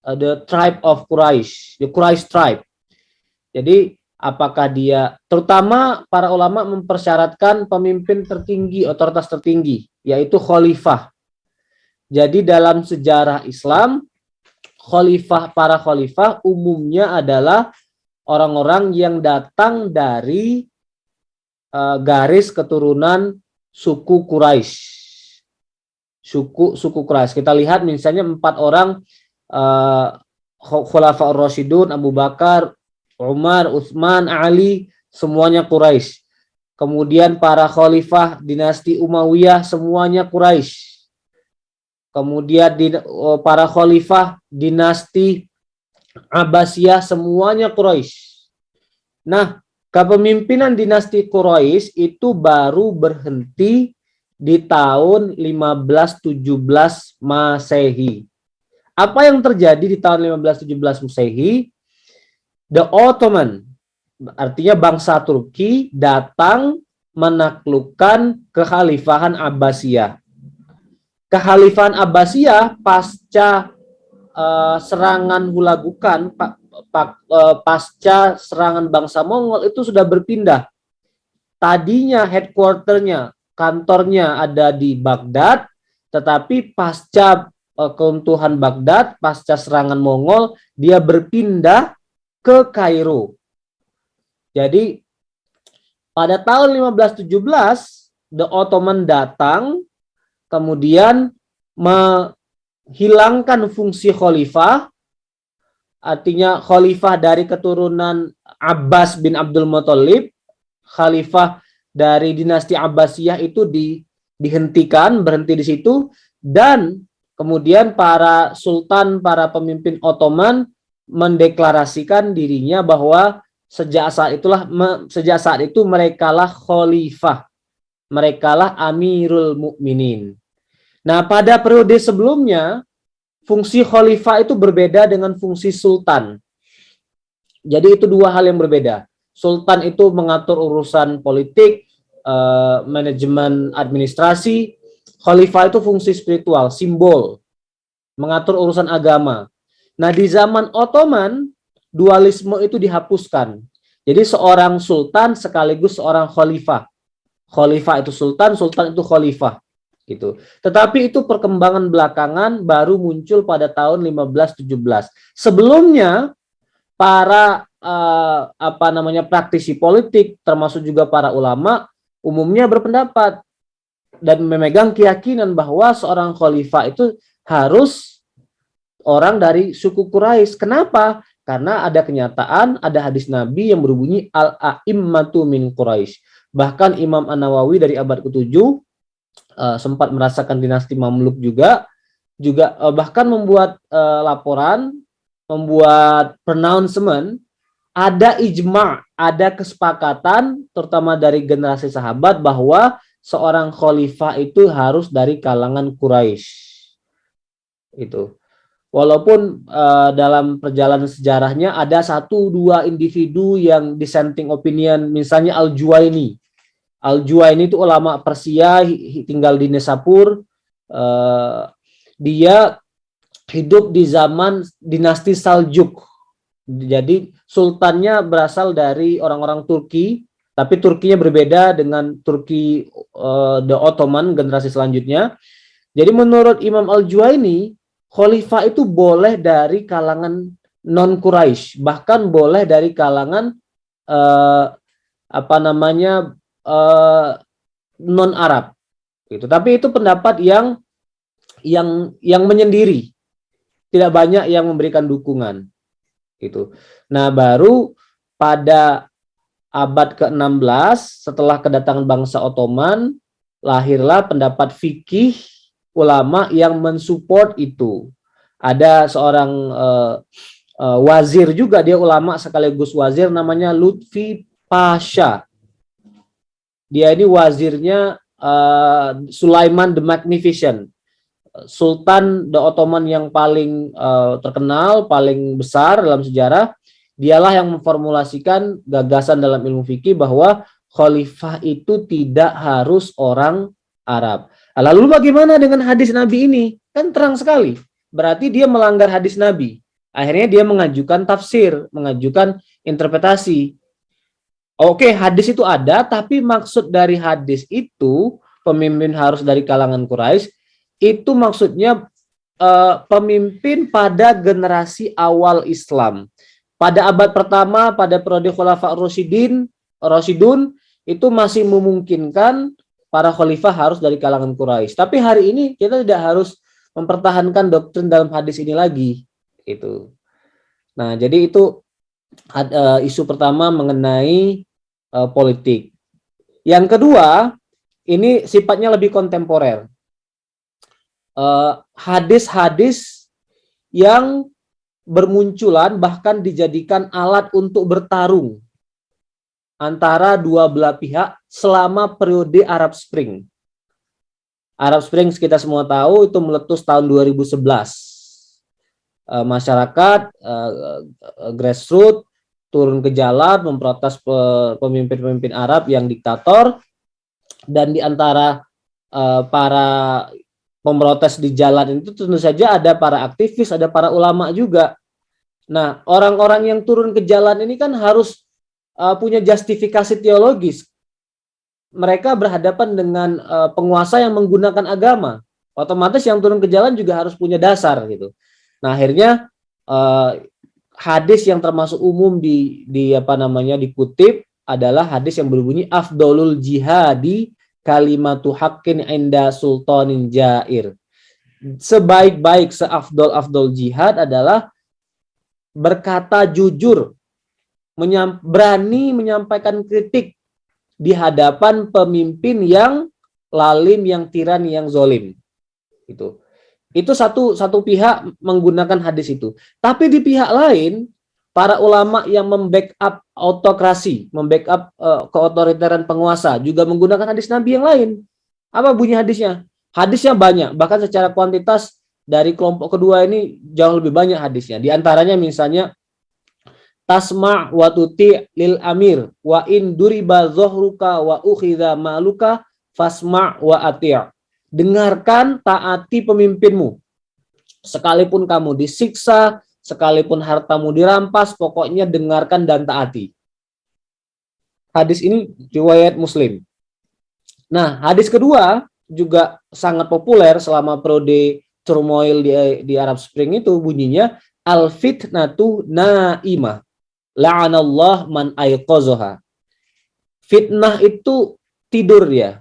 the tribe of Quraisy, the Quraisy tribe. Jadi apakah dia, terutama para ulama mempersyaratkan pemimpin tertinggi, otoritas tertinggi, yaitu khalifah. Jadi dalam sejarah Islam, para khalifah umumnya adalah orang-orang yang datang dari garis keturunan suku Quraisy. Suku Quraisy. Kita lihat misalnya 4 orang Khulafaur Rasyidun, Abu Bakar, Umar, Utsman, Ali, semuanya Quraisy. Kemudian para khalifah dinasti Umayyah semuanya Quraisy. Kemudian para khalifah dinasti Abbasiyah semuanya Quraisy. Nah, kepemimpinan dinasti Quraisy itu baru berhenti di tahun 1517 Masehi. Apa yang terjadi di tahun 1517 Masehi? The Ottoman, artinya bangsa Turki, datang menaklukkan kekhalifahan Abbasiyah. Kekhalifahan Abbasiyah pasca serangan Hulagukan, pasca serangan bangsa Mongol itu sudah berpindah. Tadinya headquarternya, kantornya ada di Baghdad, tetapi pasca keruntuhan Baghdad, pasca serangan Mongol, dia berpindah ke Kairo. Jadi pada tahun 1517 The Ottoman datang, kemudian menghilangkan fungsi khalifah, artinya khalifah dari keturunan Abbas bin Abdul Muthalib, khalifah dari dinasti Abbasiyah itu dihentikan, berhenti di situ, dan kemudian para sultan, para pemimpin Ottoman mendeklarasikan dirinya bahwa sejak saat itu merekalah khalifah, merekalah Amirul Mukminin. Nah, pada periode sebelumnya fungsi khalifah itu berbeda dengan fungsi sultan. Jadi itu dua hal yang berbeda. Sultan itu mengatur urusan politik, manajemen administrasi. Khalifah itu fungsi spiritual, simbol, mengatur urusan agama. Nah, di zaman Ottoman, dualisme itu dihapuskan. Jadi seorang sultan sekaligus seorang khalifah. Khalifah itu sultan, sultan itu khalifah gitu. Tetapi itu perkembangan belakangan baru muncul pada tahun 1517. Sebelumnya para praktisi politik termasuk juga para ulama umumnya berpendapat dan memegang keyakinan bahwa seorang khalifah itu harus orang dari suku Quraisy. Kenapa? Karena ada kenyataan, ada hadis Nabi yang berbunyi al-a'immatu min Quraisy. Bahkan Imam An-Nawawi dari abad ke-7 sempat merasakan dinasti Mamluk juga bahkan membuat laporan, membuat pronouncement, ada ijma', ada kesepakatan terutama dari generasi sahabat bahwa seorang khalifah itu harus dari kalangan Quraisy. Itu. Walaupun dalam perjalanan sejarahnya ada 1-2 individu yang dissenting opinion, misalnya Al-Juwaini. Al-Juwaini itu ulama Persia, tinggal di Nisapur. Dia hidup di zaman dinasti Saljuk. Jadi sultannya berasal dari orang-orang Turki, tapi Turkinya berbeda dengan Turki the Ottoman generasi selanjutnya. Jadi menurut Imam Al-Juwaini, khalifah itu boleh dari kalangan non-Quraisy, bahkan boleh dari kalangan non-Arab. Gitu. Tapi itu pendapat yang menyendiri, tidak banyak yang memberikan dukungan. Gitu. Nah, baru pada abad ke-16 setelah kedatangan bangsa Ottoman, lahirlah pendapat fikih ulama yang mensupport itu. Ada seorang wazir juga, dia ulama sekaligus wazir, namanya Lutfi Pasha. Dia ini wazirnya Sulaiman the Magnificent, Sultan the Ottoman yang paling terkenal, paling besar dalam sejarah. Dialah yang memformulasikan gagasan dalam ilmu fikih bahwa khalifah itu tidak harus orang Arab. Lalu bagaimana dengan hadis Nabi ini? Kan terang sekali. Berarti dia melanggar hadis Nabi. Akhirnya dia mengajukan tafsir, mengajukan interpretasi. Oke, hadis itu ada, tapi maksud dari hadis itu pemimpin harus dari kalangan Quraisy. Itu maksudnya pemimpin pada generasi awal Islam. Pada abad pertama, pada periode Khulafa Rasyidun, itu masih memungkinkan para khalifah harus dari kalangan Quraisy. Tapi hari ini kita tidak harus mempertahankan doktrin dalam hadis ini lagi. Itu. Nah, jadi itu isu pertama mengenai politik. Yang kedua, ini sifatnya lebih kontemporer. Hadis-hadis yang bermunculan bahkan dijadikan alat untuk bertarung antara dua belah pihak selama periode Arab Spring. Arab Spring kita semua tahu itu meletus tahun 2011. Masyarakat grassroots turun ke jalan memprotes pemimpin-pemimpin Arab yang diktator, dan di antara para pemprotes di jalan itu tentu saja ada para aktivis, ada para ulama juga. Nah, orang-orang yang turun ke jalan ini kan harus punya justifikasi teologis. Mereka berhadapan dengan penguasa yang menggunakan agama. Otomatis yang turun ke jalan juga harus punya dasar gitu. Nah, akhirnya hadis yang termasuk umum dikutip adalah hadis yang berbunyi afdolul jihadi kalimatu haqqin inda sultanin jair. Sebaik-baik, seafdol jihad adalah berkata jujur, berani menyampaikan kritik di hadapan pemimpin yang lalim, yang tiran, yang zolim. Itu satu pihak menggunakan hadis itu. Tapi di pihak lain, para ulama yang membackup autokrasi, membackup keotoriteran penguasa juga menggunakan hadis Nabi yang lain. Apa bunyi hadisnya? Hadisnya banyak, bahkan secara kuantitas dari kelompok kedua ini jauh lebih banyak hadisnya. Di antaranya misalnya tasma' wa tuti' lil amir wa in duriba zohruka wa ukhidha ma'luka fasma' wa ati'. Dengarkan, taati pemimpinmu. Sekalipun kamu disiksa, sekalipun hartamu dirampas, pokoknya dengarkan dan taati. Hadis ini riwayat Muslim. Nah, hadis kedua juga sangat populer selama periode turmoil di Arab Spring itu, bunyinya al-fitnatu naimah la'anallah man ayqazaha. Fitnah itu tidur ya.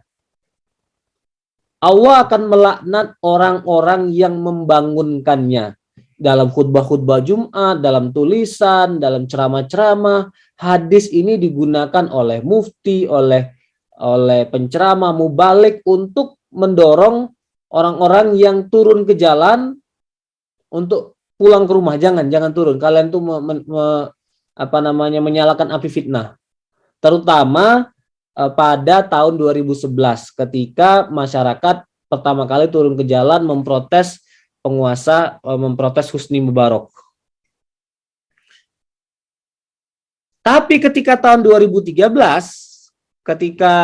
Allah akan melaknat orang-orang yang membangunkannya. Dalam khutbah-khutbah Jumat, dalam tulisan, dalam ceramah-ceramah, hadis ini digunakan oleh mufti, oleh penceramah mubalik untuk mendorong orang-orang yang turun ke jalan untuk pulang ke rumah. Jangan turun. Kalian tuh menyalakan api fitnah. Terutama pada tahun 2011 ketika masyarakat pertama kali turun ke jalan memprotes penguasa, memprotes Husni Mubarak. Tapi ketika tahun 2013 ketika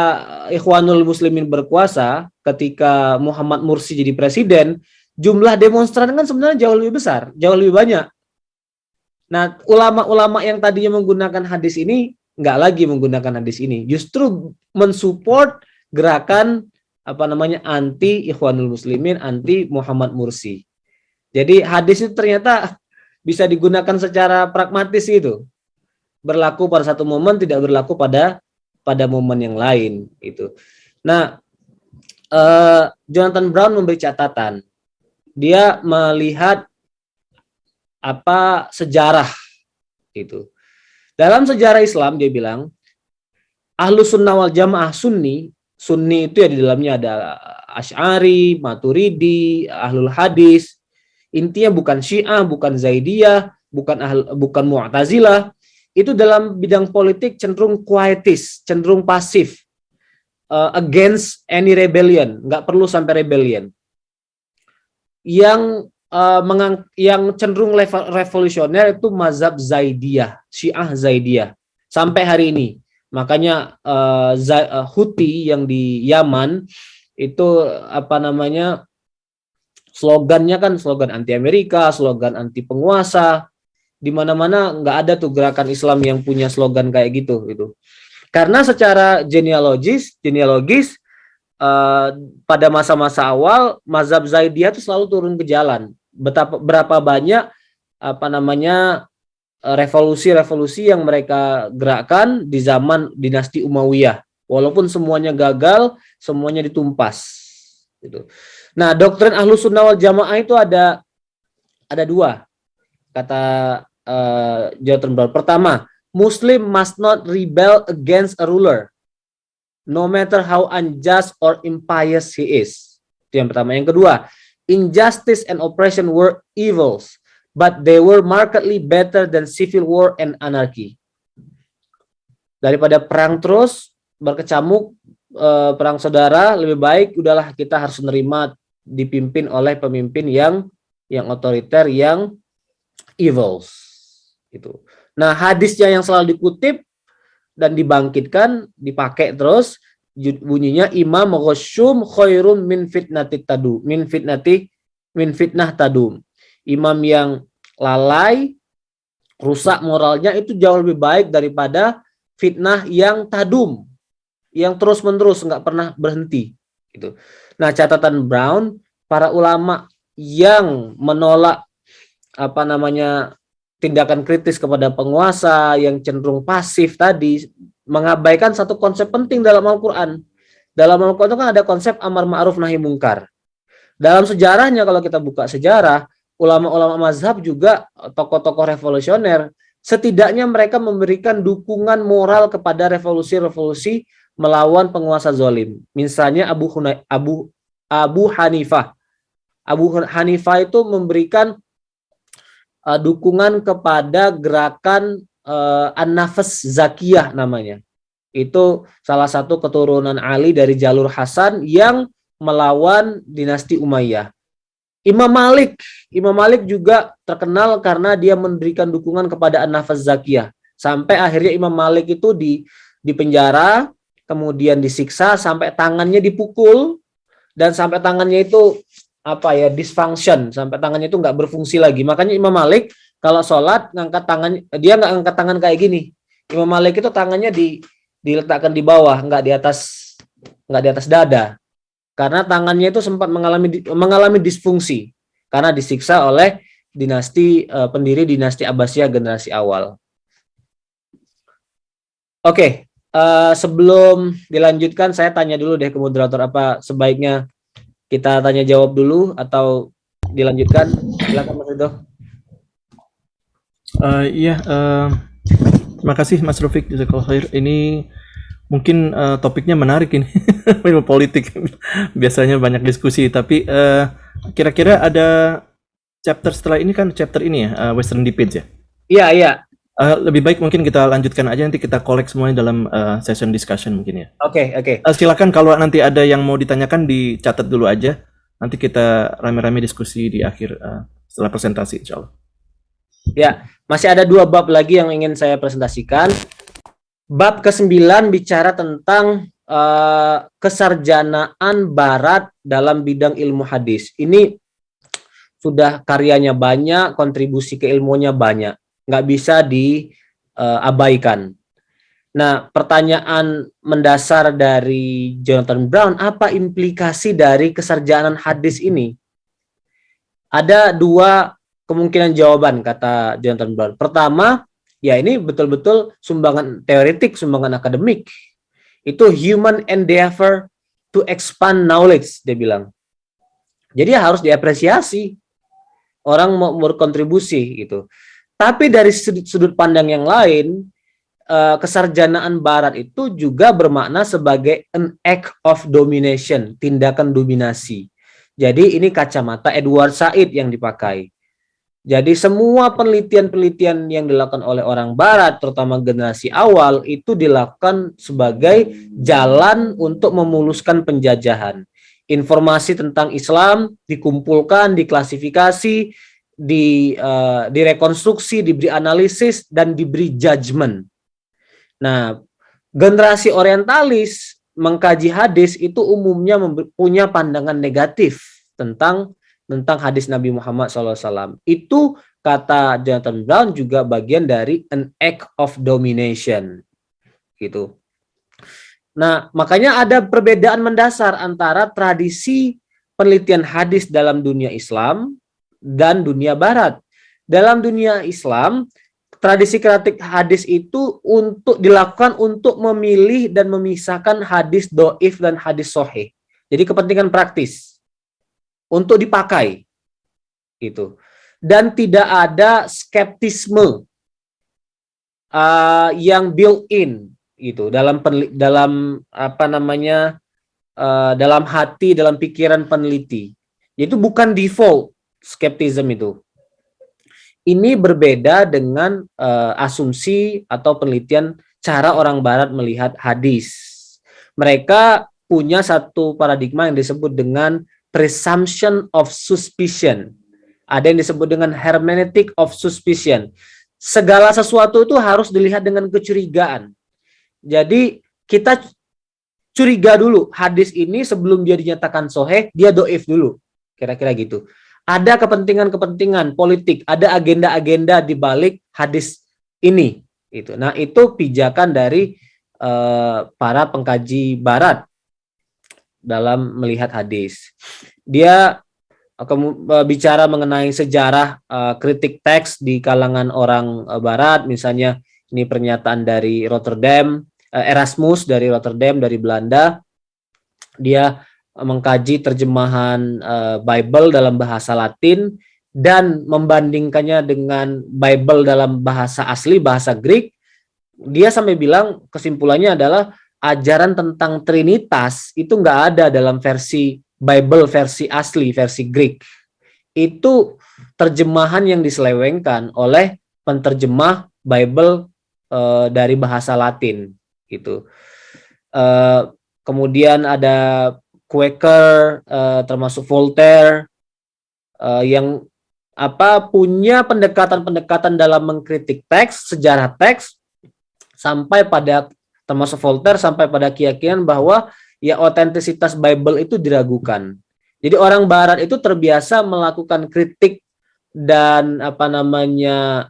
Ikhwanul Muslimin berkuasa, ketika Muhammad Mursi jadi presiden, jumlah demonstran kan sebenarnya jauh lebih besar, jauh lebih banyak. Nah, ulama-ulama yang tadinya menggunakan hadis ini nggak lagi menggunakan hadis ini, justru mensupport gerakan anti Ikhwanul Muslimin, anti Muhammad Mursi. Jadi hadis itu ternyata bisa digunakan secara pragmatis itu, berlaku pada satu momen, tidak berlaku pada momen yang lain itu. Nah, Jonathan Brown memberi catatan, dia melihat sejarah itu. Dalam sejarah Islam dia bilang Ahlus Sunnah wal Jamaah Sunni itu ya di dalamnya ada Asy'ari, Maturidi, Ahlul Hadis. Intinya bukan Syiah, bukan Zaidiyah, bukan Mu'tazilah. Itu dalam bidang politik cenderung quietis, cenderung pasif, against any rebellion, nggak perlu sampai rebellion. Yang cenderung revolusioner itu mazhab Zaidiyah, Syiah Zaidiyah sampai hari ini. Makanya Houthi yang di Yaman itu slogannya kan slogan anti Amerika, slogan anti penguasa. Di mana-mana nggak ada tuh gerakan Islam yang punya slogan kayak gitu. Karena secara genealogis pada masa-masa awal mazhab Zaidiyah itu selalu turun ke jalan. Berapa banyak revolusi-revolusi yang mereka gerakkan di zaman dinasti Umayyah. Walaupun semuanya gagal, semuanya ditumpas. Gitu. Nah, doktrin Ahlus Sunnah wal Jamaah itu ada dua, kata Jonathan Brown. Pertama, Muslim must not rebel against a ruler, no matter how unjust or impious he is. Itu yang pertama. Yang kedua, injustice and oppression were evils, but they were markedly better than civil war and anarchy. Daripada perang terus berkecamuk, perang saudara, lebih baik udahlah kita harus menerima dipimpin oleh pemimpin yang otoriter, yang evils. Gitu. Nah, hadisnya yang selalu dikutip dan dibangkitkan, dipakai terus, bunyinya imam ghasyum khairum min fitnah tadum. Imam yang lalai, rusak moralnya itu jauh lebih baik daripada fitnah yang tadum, yang terus-menerus nggak pernah berhenti. Gitu. Nah, catatan Brown, para ulama yang menolak tindakan kritis kepada penguasa, yang cenderung pasif tadi, mengabaikan satu konsep penting dalam Al-Quran. Dalam Al-Quran itu kan ada konsep amar ma'ruf nahi mungkar. Dalam sejarahnya, kalau kita buka sejarah, ulama-ulama mazhab juga tokoh-tokoh revolusioner, setidaknya mereka memberikan dukungan moral kepada revolusi-revolusi melawan penguasa zalim. Misalnya Abu Hanifah. Abu Hanifah itu memberikan dukungan kepada gerakan An-Nafs Zakiyah namanya. Itu salah satu keturunan Ali dari jalur Hasan yang melawan dinasti Umayyah. Imam Malik juga terkenal karena dia memberikan dukungan kepada An-Nafs Zakiyah. Sampai akhirnya Imam Malik itu di penjara, kemudian disiksa sampai tangannya dipukul, dan sampai tangannya itu dysfunction, sampai tangannya itu nggak berfungsi lagi. Makanya Imam Malik Kalau sholat ngangkat tangan, dia nggak ngangkat tangan kayak gini. Imam Malik itu tangannya diletakkan di bawah, nggak di atas dada, karena tangannya itu sempat mengalami disfungsi karena disiksa oleh pendiri dinasti Abbasiyah generasi awal. Oke, sebelum dilanjutkan saya tanya dulu deh ke moderator, apa sebaiknya kita tanya jawab dulu atau dilanjutkan? Silakan Mas Ridho. Iya, terima kasih Mas Rufik, jazakallahu khair. Ini mungkin topiknya menarik ini, ilmu politik. Biasanya banyak diskusi, tapi kira-kira ada chapter setelah ini kan chapter ini ya, Western Debates ya. Iya, iya. Lebih baik mungkin kita lanjutkan aja, nanti kita collect semuanya dalam session discussion mungkin ya. Oke. Silakan kalau nanti ada yang mau ditanyakan dicatat dulu aja. Nanti kita rame-rame diskusi di akhir setelah presentasi insya Allah. Ya, masih ada 2 bab lagi yang ingin saya presentasikan. Bab ke-9 bicara tentang kesarjanaan Barat dalam bidang ilmu hadis. Ini sudah karyanya banyak, kontribusi ke ilmunya banyak, nggak bisa diabaikan. Nah, pertanyaan mendasar dari Jonathan Brown, apa implikasi dari kesarjanaan hadis ini? Ada 2 kemungkinan jawaban, kata Jonathan Brown. Pertama, ya ini betul-betul sumbangan teoretik, sumbangan akademik. Itu human endeavor to expand knowledge, dia bilang. Jadi harus diapresiasi. Orang mau berkontribusi gitu. Tapi dari sudut pandang yang lain, kesarjanaan Barat itu juga bermakna sebagai an act of domination, tindakan dominasi. Jadi ini kacamata Edward Said yang dipakai. Jadi semua penelitian-penelitian yang dilakukan oleh orang Barat, terutama generasi awal, itu dilakukan sebagai jalan untuk memuluskan penjajahan. Informasi tentang Islam dikumpulkan, diklasifikasi, direkonstruksi, diberi analisis, dan diberi judgment. Nah, generasi orientalis mengkaji hadis itu umumnya punya pandangan negatif tentang hadis Nabi Muhammad SAW. Itu kata Jonathan Brown juga bagian dari an act of domination. Gitu. Nah, makanya ada perbedaan mendasar antara tradisi penelitian hadis dalam dunia Islam dan dunia Barat. Dalam dunia Islam, tradisi kritik hadis itu dilakukan untuk memilih dan memisahkan hadis doif dan hadis sahih. Jadi kepentingan praktis untuk dipakai, gitu. Dan tidak ada skeptisme yang built-in, gitu, dalam dalam hati, dalam pikiran peneliti. Itu bukan default skeptism itu. Ini berbeda dengan asumsi atau penelitian cara orang Barat melihat hadis. Mereka punya satu paradigma yang disebut dengan presumption of suspicion. Ada yang disebut dengan hermeneutic of suspicion. Segala sesuatu itu harus dilihat dengan kecurigaan. Jadi kita curiga dulu hadis ini sebelum dia dinyatakan sahih, dia doif dulu. Kira-kira gitu. Ada kepentingan-kepentingan politik, ada agenda-agenda di balik hadis ini. Itu. Nah, itu pijakan dari para pengkaji Barat dalam melihat hadis. Dia bicara mengenai sejarah kritik teks di kalangan orang Barat, misalnya ini pernyataan dari Erasmus dari Rotterdam, dari Belanda. Dia mengkaji terjemahan Bible dalam bahasa Latin dan membandingkannya dengan Bible dalam bahasa asli, bahasa Greek. Dia sampai bilang kesimpulannya adalah ajaran tentang Trinitas itu nggak ada dalam versi Bible versi asli, versi Greek. Itu terjemahan yang diselewengkan oleh penterjemah Bible dari bahasa Latin, gitu. Kemudian ada Quaker, termasuk Voltaire, yang punya pendekatan-pendekatan dalam mengkritik teks, sejarah teks, sampai pada, termasuk Voltaire, sampai pada keyakinan bahwa ya otentisitas Bible itu diragukan. Jadi orang Barat itu terbiasa melakukan kritik dan apa namanya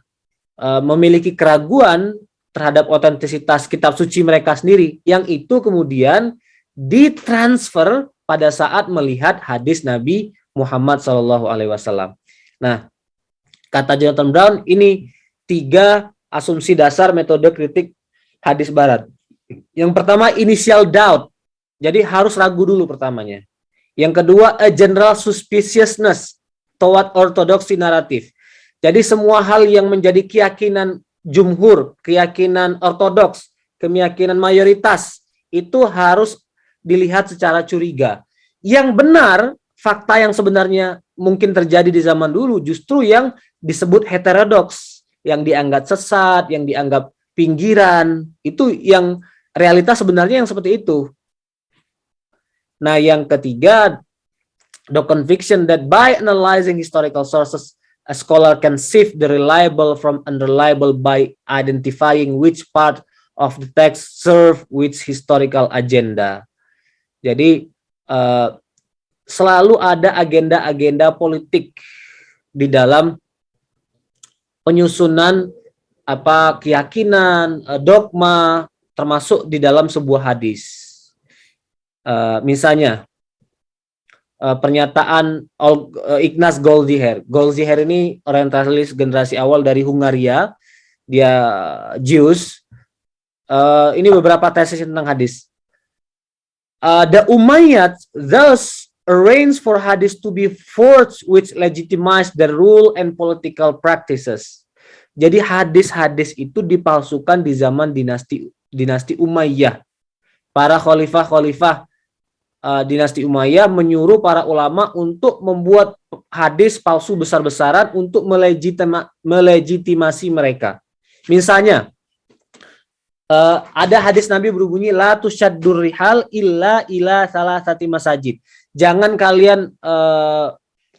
memiliki keraguan terhadap otentisitas kitab suci mereka sendiri, yang itu kemudian ditransfer pada saat melihat hadis Nabi Muhammad SAW. Nah, kata Jonathan Brown, ini 3 asumsi dasar metode kritik hadis barat. Yang pertama, initial doubt. Jadi harus ragu dulu pertamanya. Yang kedua, a general suspiciousness toward orthodoxy narrative. Jadi semua hal yang menjadi keyakinan jumhur, keyakinan ortodoks, keyakinan mayoritas, itu harus dilihat secara curiga. Yang benar, fakta yang sebenarnya mungkin terjadi di zaman dulu justru yang disebut heterodoks, yang dianggap sesat, yang dianggap pinggiran, itu yang realitas sebenarnya yang seperti itu. Nah, yang ketiga, the conviction that by analyzing historical sources, a scholar can sift the reliable from unreliable by identifying which part of the text serve which historical agenda. Jadi selalu ada agenda-agenda politik di dalam penyusunan keyakinan, dogma, termasuk di dalam sebuah hadis. Misalnya pernyataan Ignaz Goldziher. Goldziher ini orientalis generasi awal dari Hungaria, dia Jews. Ini beberapa tesis tentang hadis. The Umayyads thus arranged for hadis to be forged which legitimize the rule and political practices. Jadi hadis-hadis itu dipalsukan di zaman dinasti Umayyah. Para khalifah-khalifah dinasti Umayyah menyuruh para ulama untuk membuat hadis palsu besar-besaran untuk melegitimasi mereka. Misalnya, ada hadis Nabi berbunyi la tusyaddur rihal illa ila salasati masajid. Jangan kalian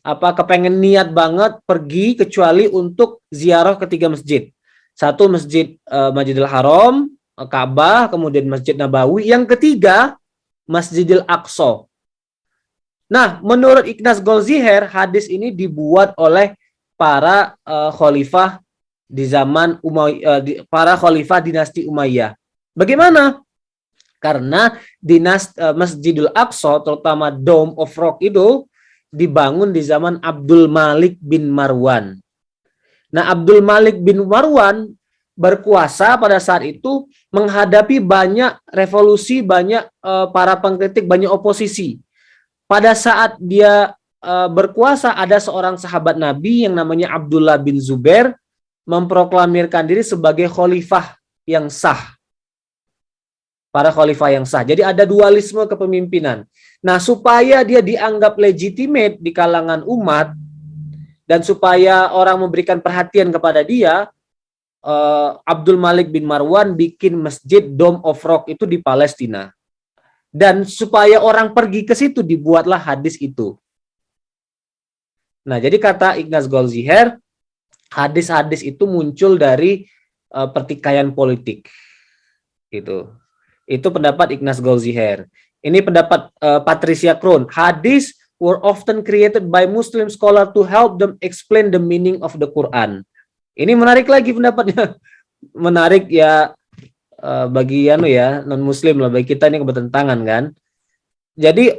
kepengen niat banget pergi kecuali untuk ziarah ke 3 masjid. Satu masjid Masjidil Haram, Ka'bah, kemudian Masjid Nabawi. Yang ketiga Masjidil Aqsa. Nah, menurut Ignaz Goldziher, hadis ini dibuat oleh para khalifah di zaman para khalifah dinasti Umayyah. Bagaimana? Karena Masjidil Aqsa, terutama Dome of Rock itu dibangun di zaman Abdul Malik bin Marwan. Nah, Abdul Malik bin Marwan berkuasa pada saat itu menghadapi banyak revolusi, banyak para pengkritik, banyak oposisi. Pada saat dia berkuasa, ada seorang sahabat Nabi yang namanya Abdullah bin Zubair memproklamirkan diri sebagai khalifah yang sah. Para khalifah yang sah. Jadi ada dualisme kepemimpinan. Nah, supaya dia dianggap legitimate di kalangan umat dan supaya orang memberikan perhatian kepada dia, Abdul Malik bin Marwan bikin masjid Dome of Rock itu di Palestina. Dan supaya orang pergi ke situ dibuatlah hadis itu. Nah, jadi kata Ignaz Goldziher, hadis-hadis itu muncul dari pertikaian politik. Itu pendapat Ignaz Goldziher. Ini pendapat Patricia Krohn. Hadis were often created by Muslim scholar to help them explain the meaning of the Quran. Ini menarik lagi pendapatnya. Menarik ya bagi non muslim lah, bagi kita ini bertentangan kan. Jadi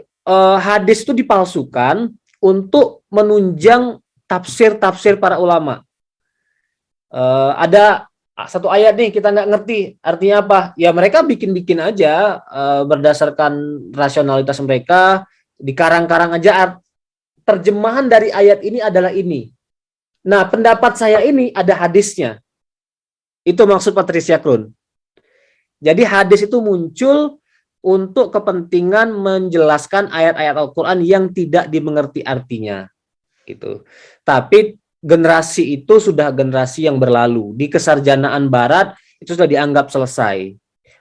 hadis itu dipalsukan untuk menunjang tafsir-tafsir para ulama. Ada satu ayat nih kita nggak ngerti artinya apa. Ya mereka bikin-bikin aja berdasarkan rasionalitas mereka, dikarang-karang aja terjemahan dari ayat ini adalah ini. Nah, pendapat saya ini ada hadisnya. Itu maksud Patricia Krohn. Jadi hadis itu muncul untuk kepentingan menjelaskan ayat-ayat Al-Quran yang tidak dimengerti artinya. Gitu. Tapi generasi itu sudah generasi yang berlalu. Di kesarjanaan Barat itu sudah dianggap selesai.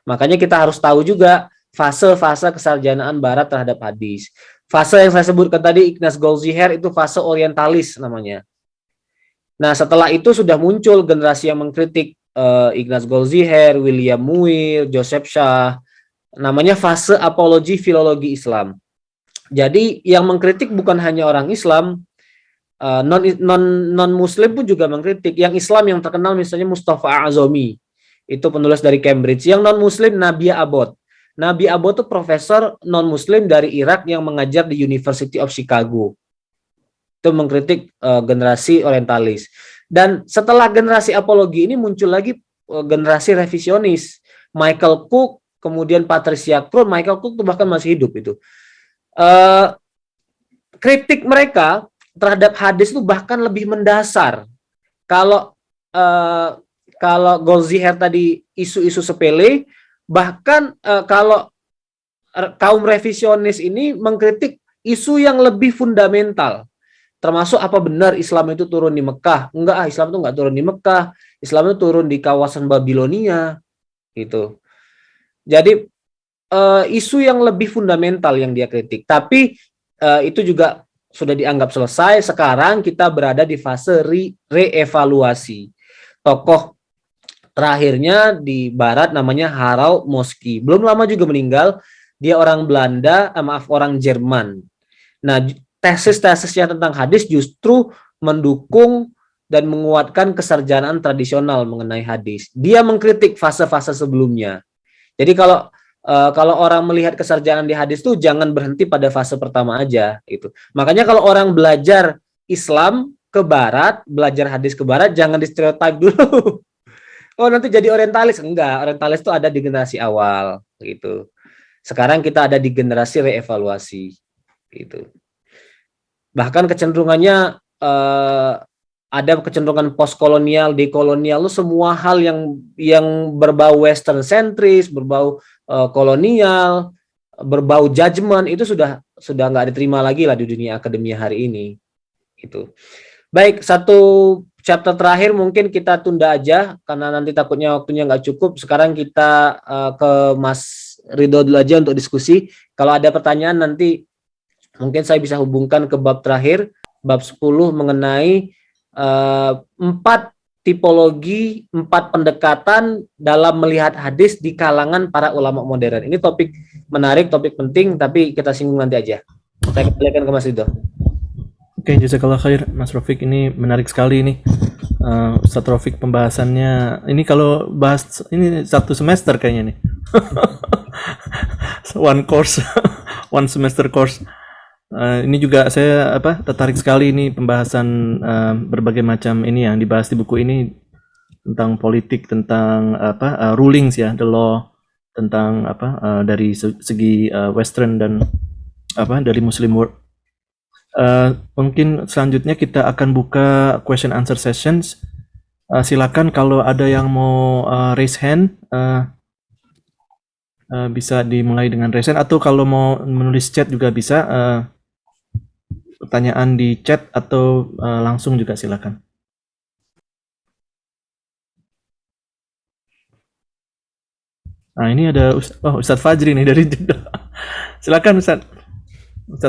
Makanya kita harus tahu juga fase-fase kesarjanaan Barat terhadap hadis. Fase yang saya sebutkan tadi Ignaz Goldziher itu fase orientalis namanya. Nah, setelah itu sudah muncul generasi yang mengkritik Ignaz Goldziher, William Muir, Joseph Shah. Namanya fase apologi filologi Islam. Jadi yang mengkritik bukan hanya orang Islam, non Muslim pun juga mengkritik. Yang Islam yang terkenal misalnya Mustafa Azami, itu penulis dari Cambridge. Yang non Muslim Nabia Abbott. Nabia Abbott itu profesor non Muslim dari Irak yang mengajar di University of Chicago. Itu mengkritik generasi orientalis. Dan setelah generasi apologi ini muncul lagi generasi revisionis. Michael Cook, kemudian Patricia Krohn. Michael Cook itu bahkan masih hidup itu. Kritik mereka terhadap hadis itu bahkan lebih mendasar. Kalau Goldziher tadi isu-isu sepele, bahkan kalau kaum revisionis ini mengkritik isu yang lebih fundamental. Termasuk apa benar Islam itu turun di Mekah? Enggak, Islam itu enggak turun di Mekah. Islam itu turun di kawasan Babilonia, gitu. Jadi isu yang lebih fundamental yang dia kritik. Tapi itu juga sudah dianggap selesai. Sekarang kita berada di fase reevaluasi. Tokoh terakhirnya di Barat namanya Harald Moski. Belum lama juga meninggal. Dia orang Belanda, orang Jerman. Nah, tesis-tesisnya tentang hadis justru mendukung dan menguatkan kesarjanaan tradisional mengenai hadis. Dia mengkritik fase-fase sebelumnya. Jadi kalau orang melihat kesarjanaan di hadis tuh jangan berhenti pada fase pertama aja gitu. Makanya kalau orang belajar Islam ke barat, belajar hadis ke barat, jangan di stereotype dulu. Oh, nanti jadi orientalis. Enggak, orientalis itu ada di generasi awal gitu. Sekarang kita ada di generasi reevaluasi gitu. Bahkan kecenderungannya ada kecenderungan postkolonial, dekolonial, lu semua hal yang berbau western sentris, berbau kolonial, berbau judgment itu sudah nggak diterima lagi lah di dunia akademia hari ini. Itu. Baik, satu chapter terakhir mungkin kita tunda aja karena nanti takutnya waktunya nggak cukup. Sekarang kita ke Mas Ridho dulu aja untuk diskusi. Kalau ada pertanyaan nanti mungkin saya bisa hubungkan ke bab terakhir, bab 10 mengenai 4 tipologi, 4 pendekatan dalam melihat hadis di kalangan para ulama modern. Ini topik menarik, topik penting, tapi kita singgung nanti aja. Saya kembalikan ke Mas Ridho. Oke, jazakallah khair Mas Rafiq, ini menarik sekali ini. Ustaz Rafiq pembahasannya, ini kalau bahas, ini 1 semester kayaknya nih. One course, one semester course. Ini juga saya tertarik sekali ini pembahasan berbagai macam ini yang dibahas di buku ini tentang politik, tentang rulings ya, the law, tentang dari segi western dan dari Muslim world. Mungkin selanjutnya kita akan buka question answer sessions. Silakan kalau ada yang mau raise hand, bisa dimulai dengan raise hand, atau kalau mau menulis chat juga bisa. Pertanyaan di chat atau langsung juga silakan. Nah, ini ada Ustadz Fajri nih dari Jeddah. Silakan Ustadz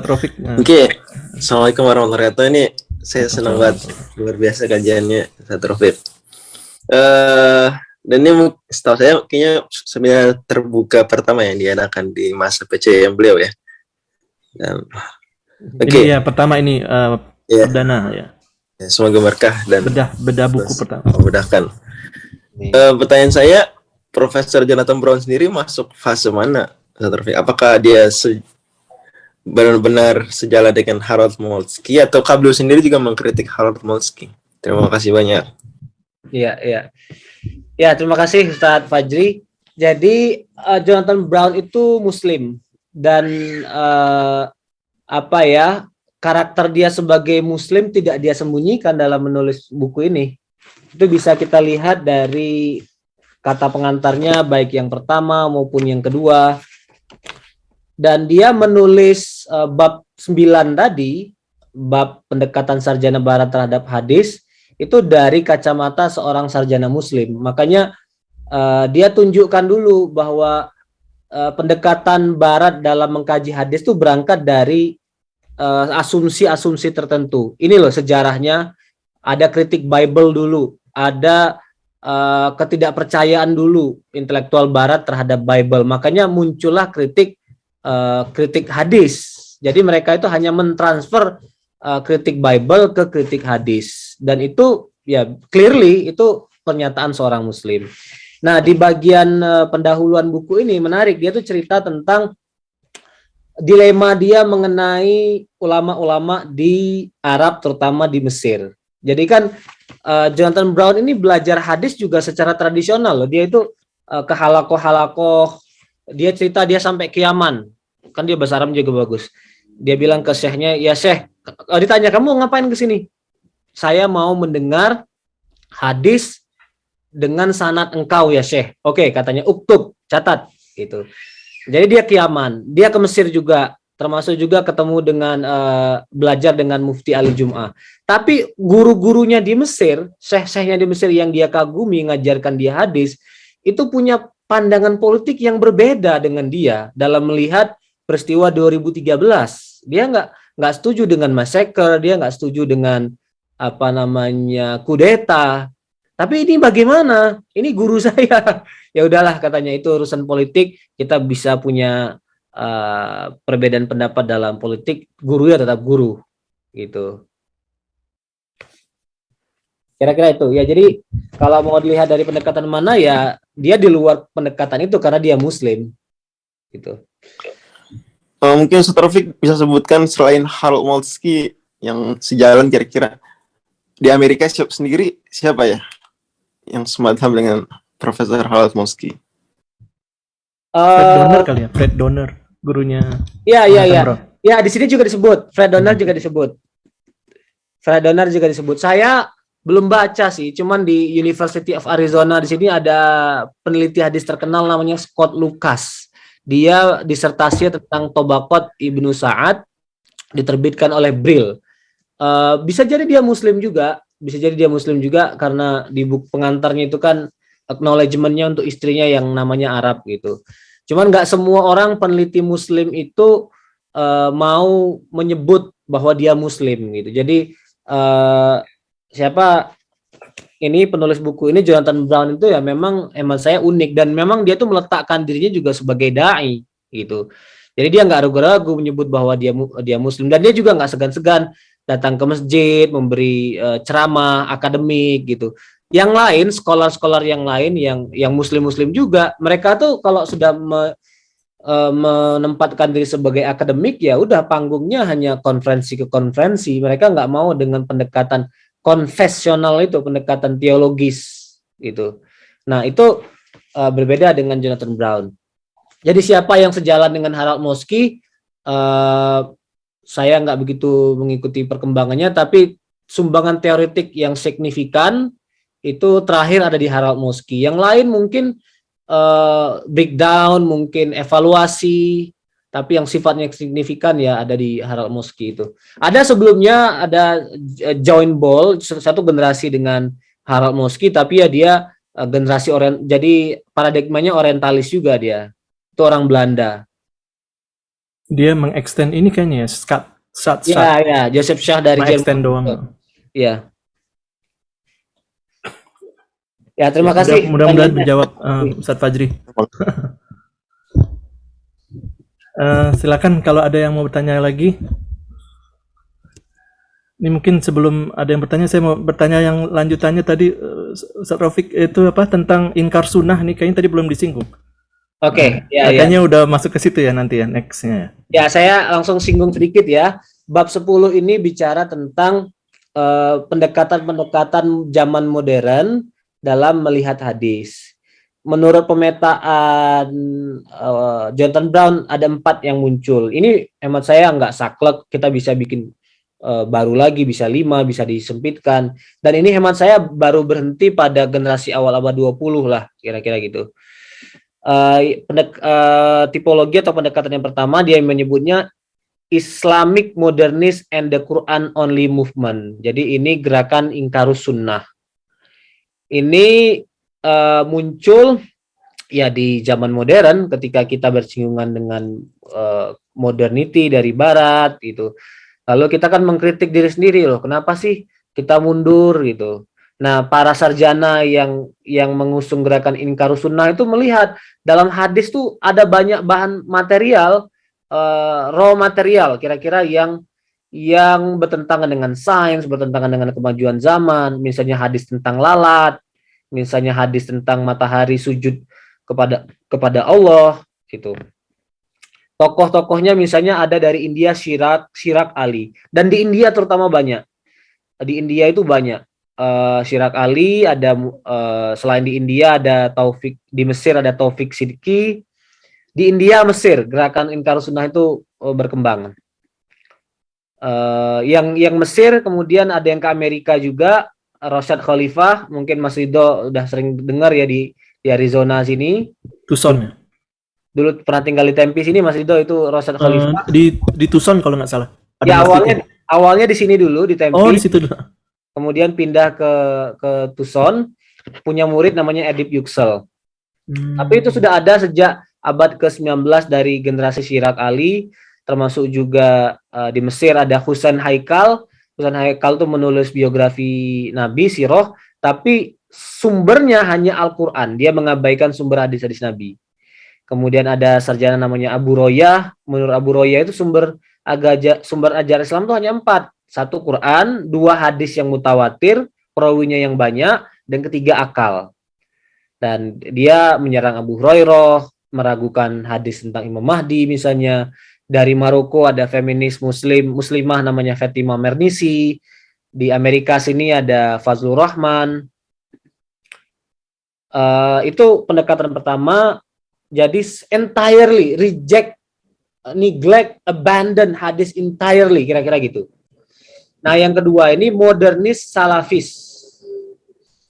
Rafiq. Oke. Assalamualaikum warahmatullahi wabarakatuh. Ini saya senang banget, luar biasa kajiannya Ustadz Rafiq. Dan ini setahu saya kayaknya sebenarnya terbuka pertama yang diadakan di masa PCM beliau ya. Dan Ini ya pertama ini perdana ya. Semoga berkah dan bedah buku pertama. Memudahkan. Pertanyaan saya, Profesor Jonathan Brown sendiri masuk fase mana? Apakah dia benar-benar sejalan dengan Harold Moltke atau beliau sendiri juga mengkritik Harold Moltke? Terima kasih banyak. Iya. Ya, terima kasih Ustadz Fajri. Jadi Jonathan Brown itu Muslim dan karakter dia sebagai Muslim tidak dia sembunyikan dalam menulis buku ini. Itu bisa kita lihat dari kata pengantarnya, baik yang pertama maupun yang kedua. Dan dia menulis bab 9 tadi, bab pendekatan sarjana barat terhadap hadis, itu dari kacamata seorang sarjana Muslim. Makanya dia tunjukkan dulu bahwa pendekatan barat dalam mengkaji hadis itu berangkat dari asumsi-asumsi tertentu. Ini loh sejarahnya, ada kritik Bible dulu, ada ketidakpercayaan dulu intelektual barat terhadap Bible. Makanya muncullah kritik hadis. Jadi mereka itu hanya mentransfer kritik Bible ke kritik hadis, dan itu ya clearly itu pernyataan seorang muslim. Nah, di bagian pendahuluan buku ini menarik, dia tuh cerita tentang dilema dia mengenai ulama-ulama di Arab, terutama di Mesir. Jadi kan Jonathan Brown ini belajar hadis juga secara tradisional loh. Dia itu ke halakoh-halakoh. Dia cerita dia sampai ke Yaman. Kan dia bahasa Arab juga bagus. Dia bilang ke syekhnya, ya syekh, ditanya kamu ngapain ke sini? Saya mau mendengar hadis dengan sanad engkau ya syekh. Oke, katanya uktub, catat gitu. Jadi dia ke Yaman, dia ke Mesir juga, termasuk juga ketemu dengan belajar dengan Mufti Ali Jum'ah. Tapi guru-gurunya di Mesir, syekh-syekhnya di Mesir yang dia kagumi ngajarkan dia hadis, itu punya pandangan politik yang berbeda dengan dia dalam melihat peristiwa 2013. Dia nggak setuju dengan massacre, dia nggak setuju dengan kudeta. Tapi ini bagaimana? Ini guru saya. Ya udahlah, katanya itu urusan politik, kita bisa punya perbedaan pendapat dalam politik, guru ya tetap guru gitu. Kira-kira itu ya. Jadi kalau mau dilihat dari pendekatan mana, ya dia di luar pendekatan itu karena dia muslim gitu. Mungkin Ustaz Taufik bisa sebutkan selain Harold Moltke yang sejalan kira-kira di Amerika sendiri siapa ya yang semadhab dengan Profesor Harold Moltke? Fred Donner kali ya, Fred Donner, gurunya. Iya. Ya, di sini juga disebut, Fred Donner juga disebut. Fred Donner juga disebut. Saya belum baca sih, cuman di University of Arizona di sini ada peneliti hadis terkenal namanya Scott Lucas. Dia disertasi tentang Tobaqat Ibnu Sa'ad, diterbitkan oleh Brill. Bisa jadi dia muslim juga, karena di buku pengantarnya itu kan acknowledgement-nya untuk istrinya yang namanya Arab gitu. Cuman nggak semua orang peneliti muslim itu mau menyebut bahwa dia muslim gitu. Jadi siapa ini penulis buku ini, Jonathan Brown, itu ya memang saya unik, dan memang dia tuh meletakkan dirinya juga sebagai dai gitu. Jadi dia nggak ragu-ragu menyebut bahwa dia muslim, dan dia juga nggak segan-segan datang ke masjid, memberi ceramah akademik gitu. Yang lain, scholar-scholar yang lain yang muslim-muslim juga, mereka tuh kalau sudah menempatkan diri sebagai akademik, ya udah panggungnya hanya konferensi ke konferensi. Mereka nggak mau dengan pendekatan konfesional itu, pendekatan teologis gitu. Nah, itu berbeda dengan Jonathan Brown. Jadi siapa yang sejalan dengan Harold Moltke, saya nggak begitu mengikuti perkembangannya, tapi sumbangan teoretik yang signifikan itu terakhir ada di Harold Moltke. Yang lain mungkin breakdown, mungkin evaluasi, tapi yang sifatnya signifikan ya ada di Harold Moltke itu. Ada sebelumnya ada John Ball, satu generasi dengan Harold Moltke, tapi ya dia generasi jadi paradigmanya orientalis juga dia. Itu orang Belanda. Dia mengextend ini kayaknya ya, Sat. Ya, Joseph Shah dari Jerman doang. Iya. Ya, terima kasih. Mudah-mudahan menjawab Ustaz Fajri. Silakan kalau ada yang mau bertanya lagi. Ini mungkin sebelum ada yang bertanya, saya mau bertanya yang lanjutannya tadi, Ustaz Rafiq, itu apa tentang inkar sunnah nih, kayaknya tadi belum disinggung. Oke, kayaknya udah masuk ke situ ya nanti ya, next-nya. Ya, saya langsung singgung sedikit ya. Bab 10 ini bicara tentang pendekatan-pendekatan zaman modern dalam melihat hadis. Menurut pemetaan Jonathan Brown ada 4 yang muncul. Ini hemat saya nggak saklek, kita bisa bikin baru lagi, bisa 5, bisa disempitkan. Dan ini hemat saya baru berhenti pada generasi awal abad 20 lah, kira-kira gitu. Tipologi atau pendekatan yang pertama, dia menyebutnya Islamic Modernist and the Quran Only Movement. Jadi ini gerakan ingkarus sunnah. Ini muncul ya di zaman modern ketika kita bersinggungan dengan modernity dari barat gitu. Lalu kita kan mengkritik diri sendiri loh, kenapa sih kita mundur gitu. Nah, para sarjana yang mengusung gerakan ingkarus sunnah itu melihat dalam hadis tuh ada banyak bahan material, raw material kira-kira yang yang bertentangan dengan sains, bertentangan dengan kemajuan zaman, misalnya hadis tentang lalat, misalnya hadis tentang matahari sujud kepada Allah gitu. Tokoh-tokohnya misalnya ada dari India Chirag Ali, dan di India terutama banyak. Di India itu banyak. Chirag Ali ada, selain di India ada Taufik, di Mesir ada Taufik Sidki. Di India Mesir gerakan Inkar Sunnah itu berkembang. Yang Mesir, kemudian ada yang ke Amerika juga, Rashad Khalifah, mungkin Mas Ridho udah sering dengar ya di Arizona sini. Tucson. Dulu pernah tinggal di Tempe sini Mas Ridho, itu Rashad Khalifah. Di Tucson kalau nggak salah. Ada Ya masjidnya. awalnya di sini dulu di Tempe. Oh, di situ dulu. Kemudian pindah ke Tucson, punya murid namanya Edip Yüksel. Tapi itu sudah ada sejak abad ke-19 dari generasi Chirag Ali, termasuk juga di Mesir ada Husain Haikal. Husain Haikal itu menulis biografi Nabi, Sirah, tapi sumbernya hanya Al-Quran. Dia mengabaikan sumber hadis-hadis Nabi. Kemudian ada sarjana namanya Abu Royah. Menurut Abu Royah itu sumber ajaran Islam itu hanya 4. 1 Quran, 2 hadis yang mutawatir, perawinya yang banyak, dan ketiga akal. Dan dia menyerang Abu Hurairah, meragukan hadis tentang Imam Mahdi misalnya. Dari Maroko ada feminis muslimah namanya Fatima Mernissi. Di Amerika sini ada Fazlur Rahman. Itu pendekatan pertama. Jadi entirely reject, neglect, abandon hadis entirely, kira-kira gitu. Nah, yang kedua ini modernis salafis.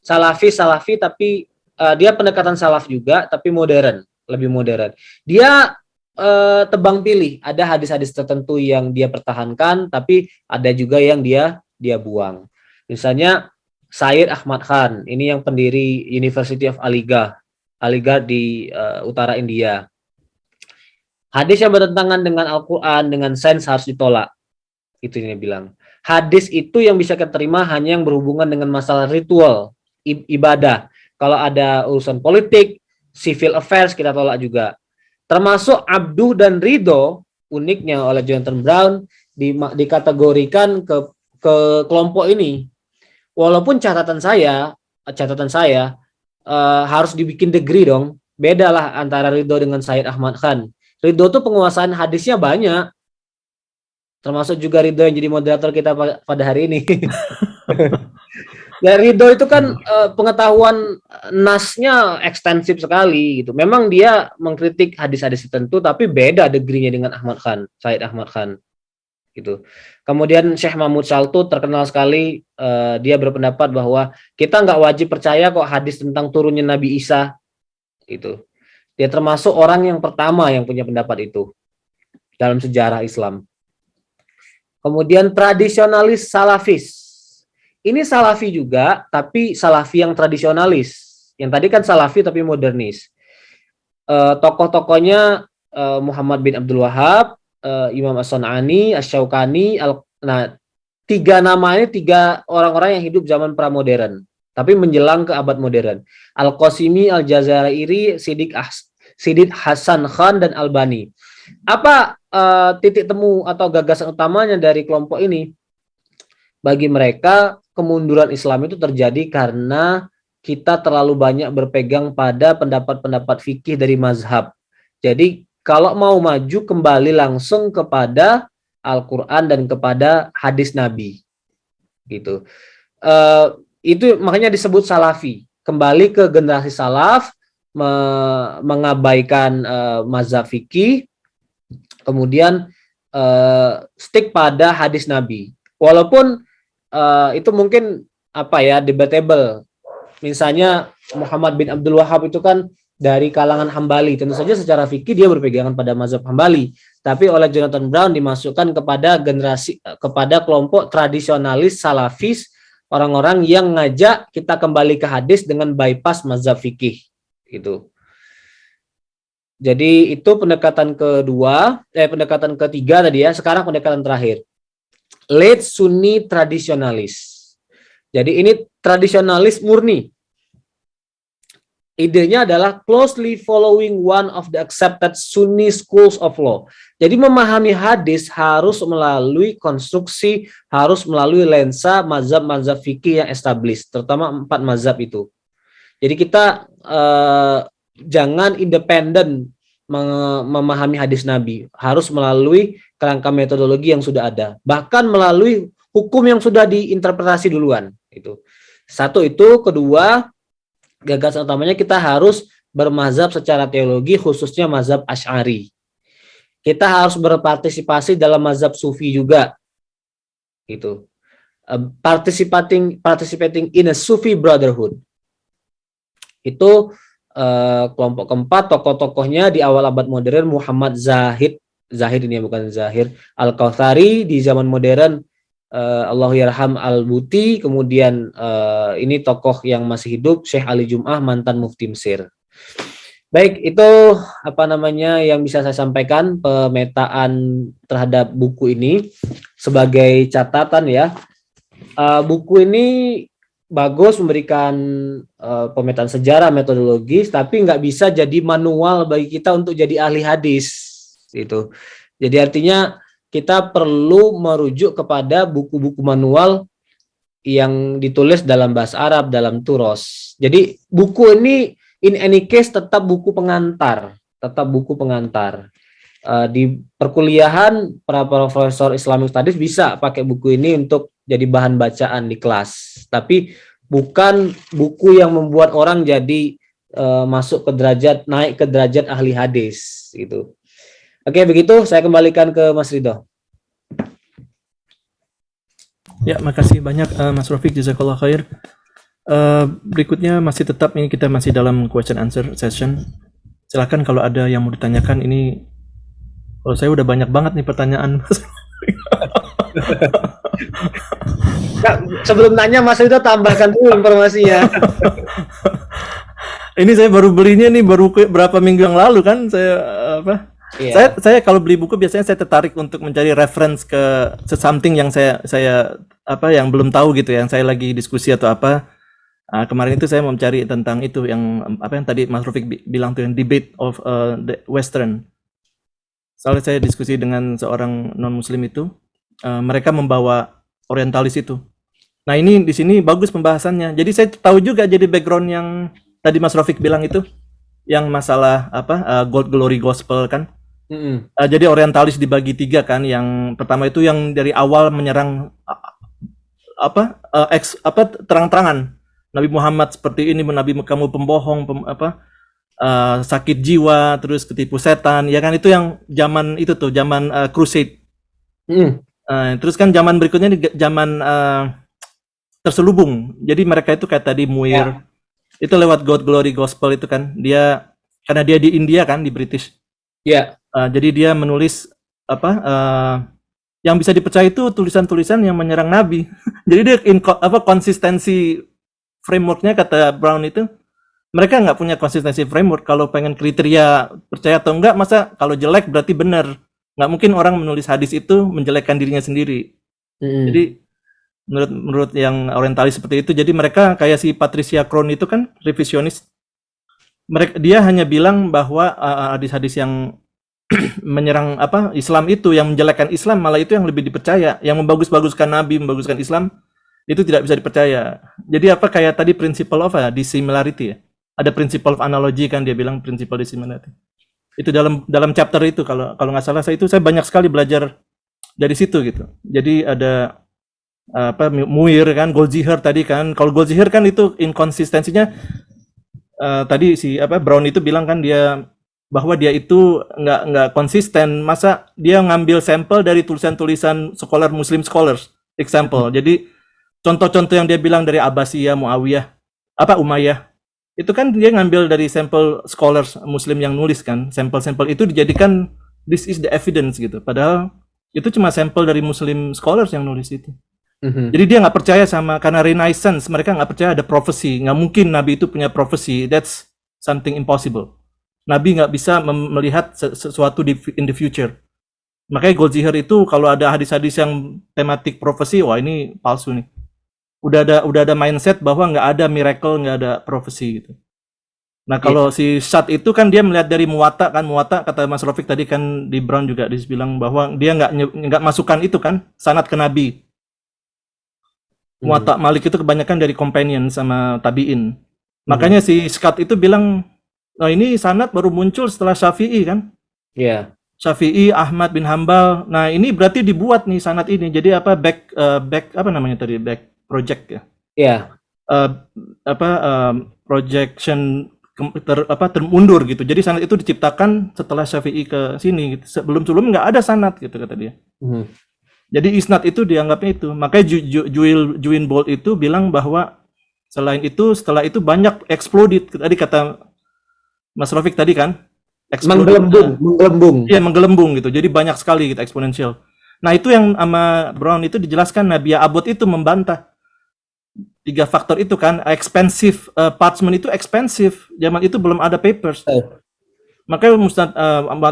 Salafi tapi dia pendekatan salaf juga tapi modern, lebih modern. Dia tebang pilih, ada hadis-hadis tertentu yang dia pertahankan tapi ada juga yang dia buang. Misalnya Sayyid Ahmad Khan, ini yang pendiri University of Aligarh di utara India. Hadis yang bertentangan dengan Al-Quran, dengan sains harus ditolak. Itu yang dia bilang. Hadis itu yang bisa kita terima hanya yang berhubungan dengan masalah ritual, ibadah. Kalau ada urusan politik, civil affairs, kita tolak juga. Termasuk abduh dan ridho, uniknya oleh Jonathan Brown, dikategorikan ke kelompok ini. Walaupun catatan saya harus dibikin degree dong. Bedalah antara ridho dengan Sayyid Ahmad Khan. Ridho tuh penguasaan hadisnya banyak. Termasuk juga Ridho yang jadi moderator kita pada hari ini. Ya, Ridho itu kan pengetahuan nasnya ekstensif sekali gitu. Memang dia mengkritik hadis-hadis tertentu, tapi beda degree-nya dengan Ahmad Khan, Sayyid Ahmad Khan gitu. Kemudian Syekh Mahmud Shaltut terkenal sekali, dia berpendapat bahwa kita nggak wajib percaya kok hadis tentang turunnya Nabi Isa gitu. Dia termasuk orang yang pertama yang punya pendapat itu dalam sejarah Islam. Kemudian tradisionalis salafis. Ini salafi juga, tapi salafi yang tradisionalis. Yang tadi kan salafi tapi modernis. Tokoh-tokohnya Muhammad bin Abdul Wahab, Imam As-San'ani, Asy-Syaukani. Nah, 3 nama ini 3 orang-orang yang hidup zaman pramodern, tapi menjelang ke abad modern. Al-Qasimi, Al-Jazairi, Siddiq Hasan Khan, dan Albani. Apa titik temu atau gagasan utamanya dari kelompok ini? Bagi mereka, kemunduran Islam itu terjadi karena kita terlalu banyak berpegang pada pendapat-pendapat fikih dari mazhab. Jadi, kalau mau maju kembali langsung kepada Al-Quran dan kepada hadis Nabi. Gitu. Itu makanya disebut salafi. Kembali ke generasi salaf, mengabaikan mazhab fikih, kemudian stick pada hadis Nabi. Walaupun itu mungkin debatable. Misalnya Muhammad bin Abdul Wahab itu kan dari kalangan Hambali. Tentu saja secara fikih dia berpegangan pada mazhab Hambali. Tapi oleh Jonathan Brown dimasukkan kepada kelompok tradisionalis salafis, orang-orang yang ngajak kita kembali ke hadis dengan bypass mazhab fikih. Gitu. Jadi itu pendekatan ketiga tadi ya. Sekarang pendekatan terakhir. Late Sunni tradisionalis. Jadi ini tradisionalis murni. idenya adalah closely following one of the accepted Sunni schools of law. Jadi memahami hadis harus melalui konstruksi, harus melalui lensa mazhab-mazhab fikih yang established, terutama 4 mazhab itu. Jadi kita jangan independen memahami hadis Nabi, harus melalui kerangka metodologi yang sudah ada, bahkan melalui hukum yang sudah diinterpretasi duluan. Itu satu. Itu kedua, gagasan utamanya kita harus bermazhab secara teologi, khususnya mazhab Asy'ari. Kita harus berpartisipasi dalam mazhab Sufi juga. Itu participating in a Sufi brotherhood. Itu kelompok keempat. Tokoh-tokohnya di awal abad modern Muhammad Zahid ini bukan Zahir Al-Kautsari, di zaman modern Allahyarham Al-Buti, kemudian ini tokoh yang masih hidup Syekh Ali Jum'ah, mantan mufti Mesir. Baik, itu yang bisa saya sampaikan pemetaan terhadap buku ini. Sebagai catatan ya, buku ini bagus, memberikan pemetaan sejarah, metodologis, tapi nggak bisa jadi manual bagi kita untuk jadi ahli hadis. Itu. Jadi artinya kita perlu merujuk kepada buku-buku manual yang ditulis dalam bahasa Arab, dalam turos. Jadi buku ini in any case tetap buku pengantar, di perkuliahan para profesor Islamic Studies bisa pakai buku ini untuk jadi bahan bacaan di kelas. Tapi bukan buku yang membuat orang jadi naik ke derajat ahli hadis gitu. Oke, begitu saya kembalikan ke Mas Ridho. Ya, makasih banyak Mas Rafiq, jazakallah khair. Berikutnya kita masih dalam question answer session. Silakan kalau ada yang mau ditanyakan. Ini kalau saya udah banyak banget nih pertanyaan. Nah, sebelum nanya Mas Ridho tambahkan dulu informasinya. Ini saya baru belinya nih berapa minggu yang lalu kan Iya. Saya kalau beli buku biasanya saya tertarik untuk mencari reference ke something yang saya yang belum tahu gitu, yang saya lagi diskusi atau apa. Kemarin itu saya mau mencari tentang itu yang tadi Mas Rafiq bilang tuh, yang debate of the Western. Soalnya saya diskusi dengan seorang non Muslim itu, mereka membawa orientalis itu. Nah ini di sini bagus pembahasannya. Jadi saya tahu juga jadi background yang tadi Mas Rafiq bilang itu, yang masalah Gold Glory Gospel kan. Jadi orientalis dibagi 3 kan. Yang pertama itu yang dari awal menyerang terang-terangan Nabi Muhammad seperti ini, Nabi kamu pembohong, sakit jiwa, terus ketipu setan, ya kan, itu yang zaman itu tuh, zaman crusade. Terus kan zaman berikutnya zaman terselubung. Jadi mereka itu kayak tadi Muir, itu lewat God Glory Gospel itu kan, karena dia di India kan, di British. Jadi dia menulis yang bisa dipercaya itu tulisan-tulisan yang menyerang Nabi. Jadi dia konsistensi frameworknya, kata Brown itu, mereka nggak punya konsistensi framework. Kalau pengen kriteria percaya atau enggak, masa kalau jelek berarti benar. Nggak mungkin orang menulis hadis itu menjelekkan dirinya sendiri. Jadi menurut yang orientalis seperti itu, jadi mereka kayak si Patricia Crown itu kan revisionis. Dia hanya bilang bahwa hadis-hadis yang menyerang Islam itu, yang menjelekkan Islam, malah itu yang lebih dipercaya. Yang membagus-baguskan Nabi, membaguskan Islam, itu tidak bisa dipercaya. Jadi kayak tadi principle of dissimilarity ya. Ada principle of analogy kan, dia bilang principle dissimilarity. Itu dalam chapter itu, kalau nggak salah saya banyak sekali belajar dari situ gitu. Jadi ada Muir kan, Goldziher tadi kan. Kalau Goldziher kan itu inkonsistensinya, tadi si Brown itu bilang kan, bahwa dia itu nggak konsisten. Masa dia ngambil sampel dari tulisan-tulisan Muslim scholars, example. Jadi contoh-contoh yang dia bilang dari Abbasiyah, Muawiyah, Umayyah, itu kan dia ngambil dari sampel scholars Muslim yang nulis kan. Sampel-sampel itu dijadikan this is the evidence gitu. Padahal itu cuma sampel dari Muslim scholars yang nulis itu. Jadi dia nggak percaya karena Renaissance, mereka nggak percaya ada prophecy. Nggak mungkin Nabi itu punya prophecy. That's something impossible. Nabi nggak bisa melihat sesuatu in the future. Makanya Goldziher itu kalau ada hadis-hadis yang tematik prophecy, wah ini palsu nih. Udah ada mindset bahwa nggak ada miracle, nggak ada prophecy gitu. Nah, kalau si Syad itu kan dia melihat dari Muwatta kan, Muwatta kata Mas Rafiq tadi kan di Brown juga dibilang bahwa dia nggak masukkan itu kan sanad ke Nabi. Muwatta Malik itu kebanyakan dari companion sama tabiin. Makanya si Scott itu bilang, nah ini sanad baru muncul setelah Syafi'i kan? Iya. Syafi'i, Ahmad bin Hambal. Nah, ini berarti dibuat nih sanad ini. Jadi apa back apa namanya tadi? Back project ya. Iya. Projection termundur gitu. Jadi sanad itu diciptakan setelah Syafi'i ke sini gitu. Sebelum nggak ada sanad gitu kata dia. Jadi isnad itu dianggapnya itu. Makanya Juin Bolt itu bilang bahwa selain itu setelah itu banyak exploded. Tadi kata Mas Rafiq tadi kan, menggelembung. Iya, menggelembung gitu. Jadi banyak sekali gitu eksponensial. Nah, itu yang sama Brown itu dijelaskan Nabiya Abbott itu membantah 3 faktor itu kan, expensive parchment itu expensive. Zaman itu belum ada papers. Makanya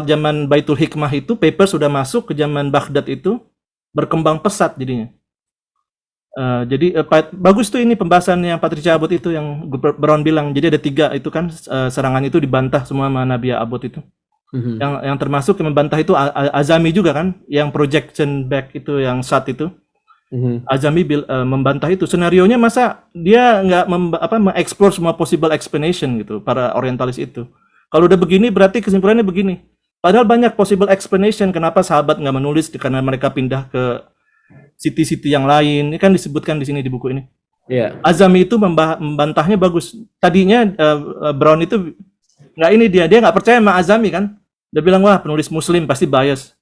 zaman Baitul Hikmah itu papers sudah masuk ke zaman Baghdad itu berkembang pesat jadinya. Jadi bagus tuh ini pembahasan yang Patricia Abbott itu yang Brown bilang. Jadi ada 3 itu kan serangan itu dibantah semua sama Nabiya Abbott itu. Yang termasuk yang membantah itu Azami juga kan, yang projection back itu yang saat itu. Azami membantah itu senarionya masa dia nggak mengeksplor semua possible explanation gitu para orientalis itu. Kalau udah begini berarti kesimpulannya begini. Padahal banyak possible explanation kenapa sahabat nggak menulis karena mereka pindah ke city-city yang lain. Ini kan disebutkan di sini di buku ini. Yeah. Azami itu membantahnya bagus. Tadinya Brown itu nggak ini dia nggak percaya sama Azami kan. Dia bilang wah penulis Muslim pasti bias.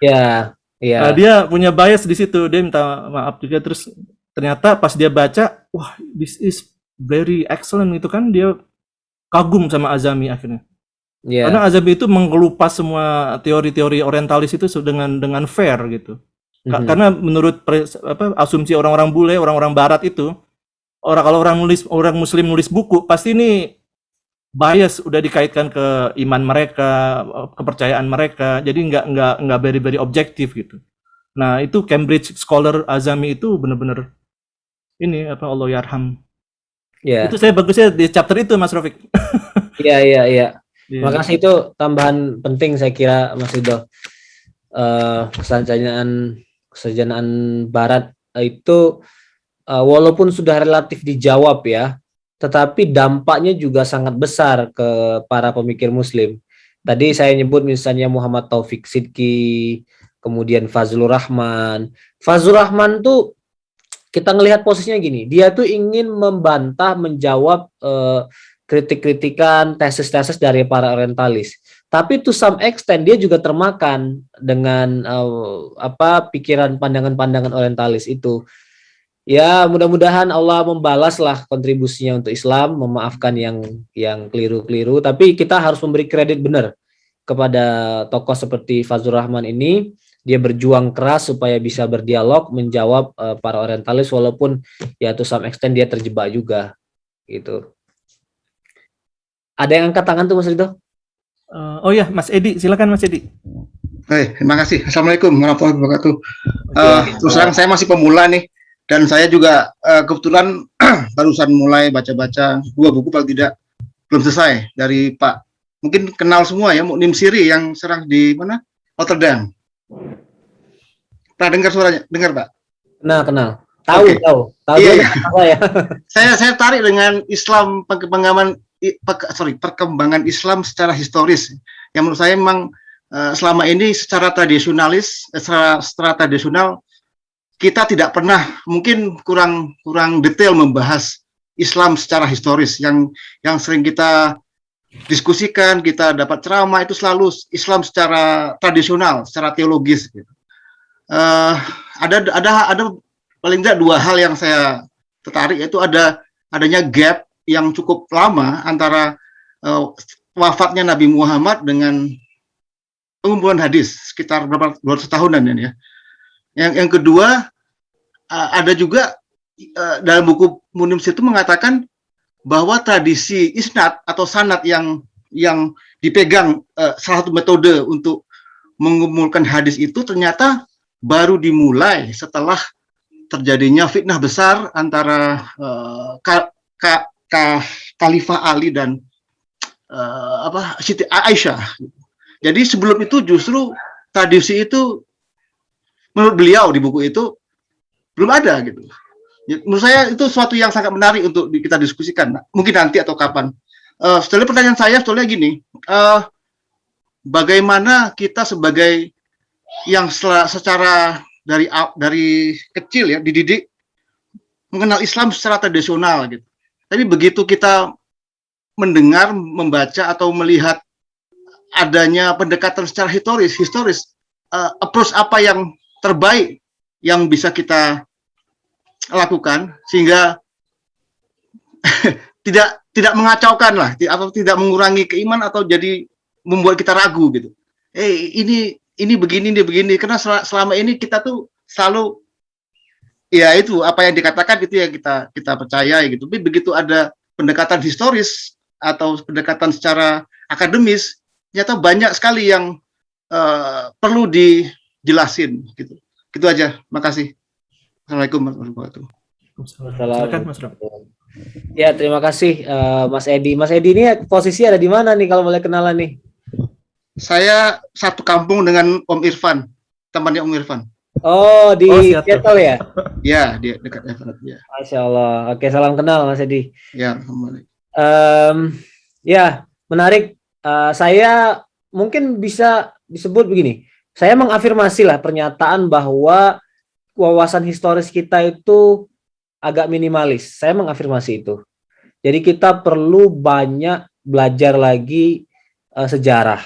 Ya. Yeah. Dia punya bias di situ. Dia minta maaf juga. Terus ternyata pas dia baca, wah this is very excellent itu kan, dia kagum sama Azami akhirnya. Yeah. Karena Azami itu mengelupas semua teori-teori orientalis itu dengan fair gitu. Karena menurut asumsi orang-orang bule, orang-orang barat itu, kalau orang Muslim nulis buku pasti ini bias udah dikaitkan ke iman mereka, kepercayaan mereka. Jadi nggak very objektif gitu. Nah, itu Cambridge Scholar Azami itu benar-benar ini Allah yarham. Yeah. Itu saya bagusnya di chapter itu Mas Rafiq. Iya. Makasih, itu tambahan penting saya kira Mas Ridho. Kesajanaan Barat itu walaupun sudah relatif dijawab ya, tetapi dampaknya juga sangat besar ke para pemikir Muslim. Tadi saya nyebut misalnya Muhammad Taufik Sidki, kemudian Fazlur Rahman. Fazlur Rahman tuh kita ngelihat posisinya gini, dia tuh ingin membantah, menjawab kritik-kritikan, tesis-tesis dari para orientalis. Tapi to some extent dia juga termakan dengan pikiran pandangan-pandangan orientalis itu. Ya, mudah-mudahan Allah membalaslah kontribusinya untuk Islam, memaafkan yang keliru-keliru. Tapi kita harus memberi kredit benar kepada tokoh seperti Fazlur Rahman ini. Dia berjuang keras supaya bisa berdialog, menjawab para orientalis, walaupun ya to some extent dia terjebak juga gitu. Ada yang angkat tangan tuh Mas Ridho? Oh ya, Mas Edi, silakan Mas Edi. Terima kasih. Assalamualaikum warahmatullahi wabarakatuh. Terus terang saya masih pemula nih, dan saya juga kebetulan barusan mulai baca-baca 2 buku, paling tidak belum selesai, dari Pak, mungkin kenal semua ya, Muknim Siri yang serang di mana? Rotterdam. Pernah dengar suaranya? Dengar Pak? Kenal. Tahu. Iya. Saya tarik dengan Islam perkembangan Islam secara historis, yang menurut saya memang selama ini secara tradisional kita tidak pernah, mungkin kurang detail membahas Islam secara historis. Yang sering kita diskusikan, kita dapat ceramah itu selalu Islam secara tradisional, secara teologis gitu. Ada paling tidak 2 hal yang saya tertarik, yaitu adanya gap yang cukup lama antara wafatnya Nabi Muhammad dengan pengumpulan hadis, sekitar berapa 200 tahunan ya. Yang kedua, ada juga dalam buku Muknim Siri itu mengatakan bahwa tradisi isnad atau sanad yang dipegang salah satu metode untuk mengumpulkan hadis itu ternyata baru dimulai setelah terjadinya fitnah besar antara Khalifah Ali dan Siti Aisyah. Jadi sebelum itu justru tradisi itu menurut beliau di buku itu belum ada gitu. Menurut saya itu suatu yang sangat menarik untuk kita diskusikan. Mungkin nanti atau kapan. Setelah pertanyaan saya sebetulnya gini, bagaimana kita sebagai yang secara dari kecil ya dididik mengenal Islam secara tradisional gitu. Tapi begitu kita mendengar, membaca atau melihat adanya pendekatan secara historis, approach apa yang terbaik yang bisa kita lakukan sehingga tidak mengacaukan lah atau tidak mengurangi keimanan atau jadi membuat kita ragu gitu. Ini begini karena selama ini kita tuh selalu ya itu apa yang dikatakan itu yang kita percaya gitu. Tapi begitu ada pendekatan historis atau pendekatan secara akademis, ternyata banyak sekali yang perlu dijelasin gitu. Gitu aja. Makasih. Assalamualaikum warahmatullahi wabarakatuh. Silakan Mas Ram. Ya, terima kasih Mas Edi. Mas Edi ini posisi ada di mana nih kalau boleh kenalan nih? Saya satu kampung dengan Om Irfan, temannya Om Irfan. Oh, di Seattle ya? Ya, dia dekat Everett ya. Masya Allah. Oke, salam kenal Mas Edi. Ya, alhamdulillah. Ya, menarik. Saya mungkin bisa disebut begini. Saya mengafirmasi lah pernyataan bahwa wawasan historis kita itu agak minimalis. Saya mengafirmasi itu. Jadi kita perlu banyak belajar lagi sejarah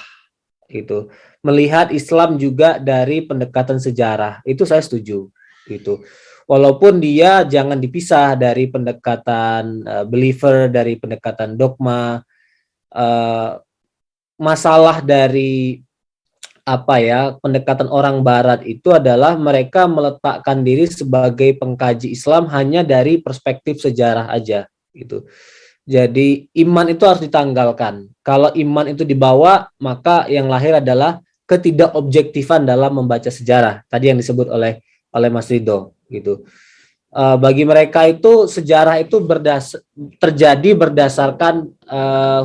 itu. Melihat Islam juga dari pendekatan sejarah. Itu saya setuju gitu. Walaupun dia jangan dipisah dari pendekatan believer, dari pendekatan dogma. Masalah dari pendekatan orang barat itu adalah mereka meletakkan diri sebagai pengkaji Islam hanya dari perspektif sejarah aja gitu. Jadi iman itu harus ditanggalkan. Kalau iman itu dibawa, maka yang lahir adalah ketidakobjektifan dalam membaca sejarah. Tadi yang disebut oleh Mas Ridho gitu. Bagi mereka itu sejarah itu terjadi berdasarkan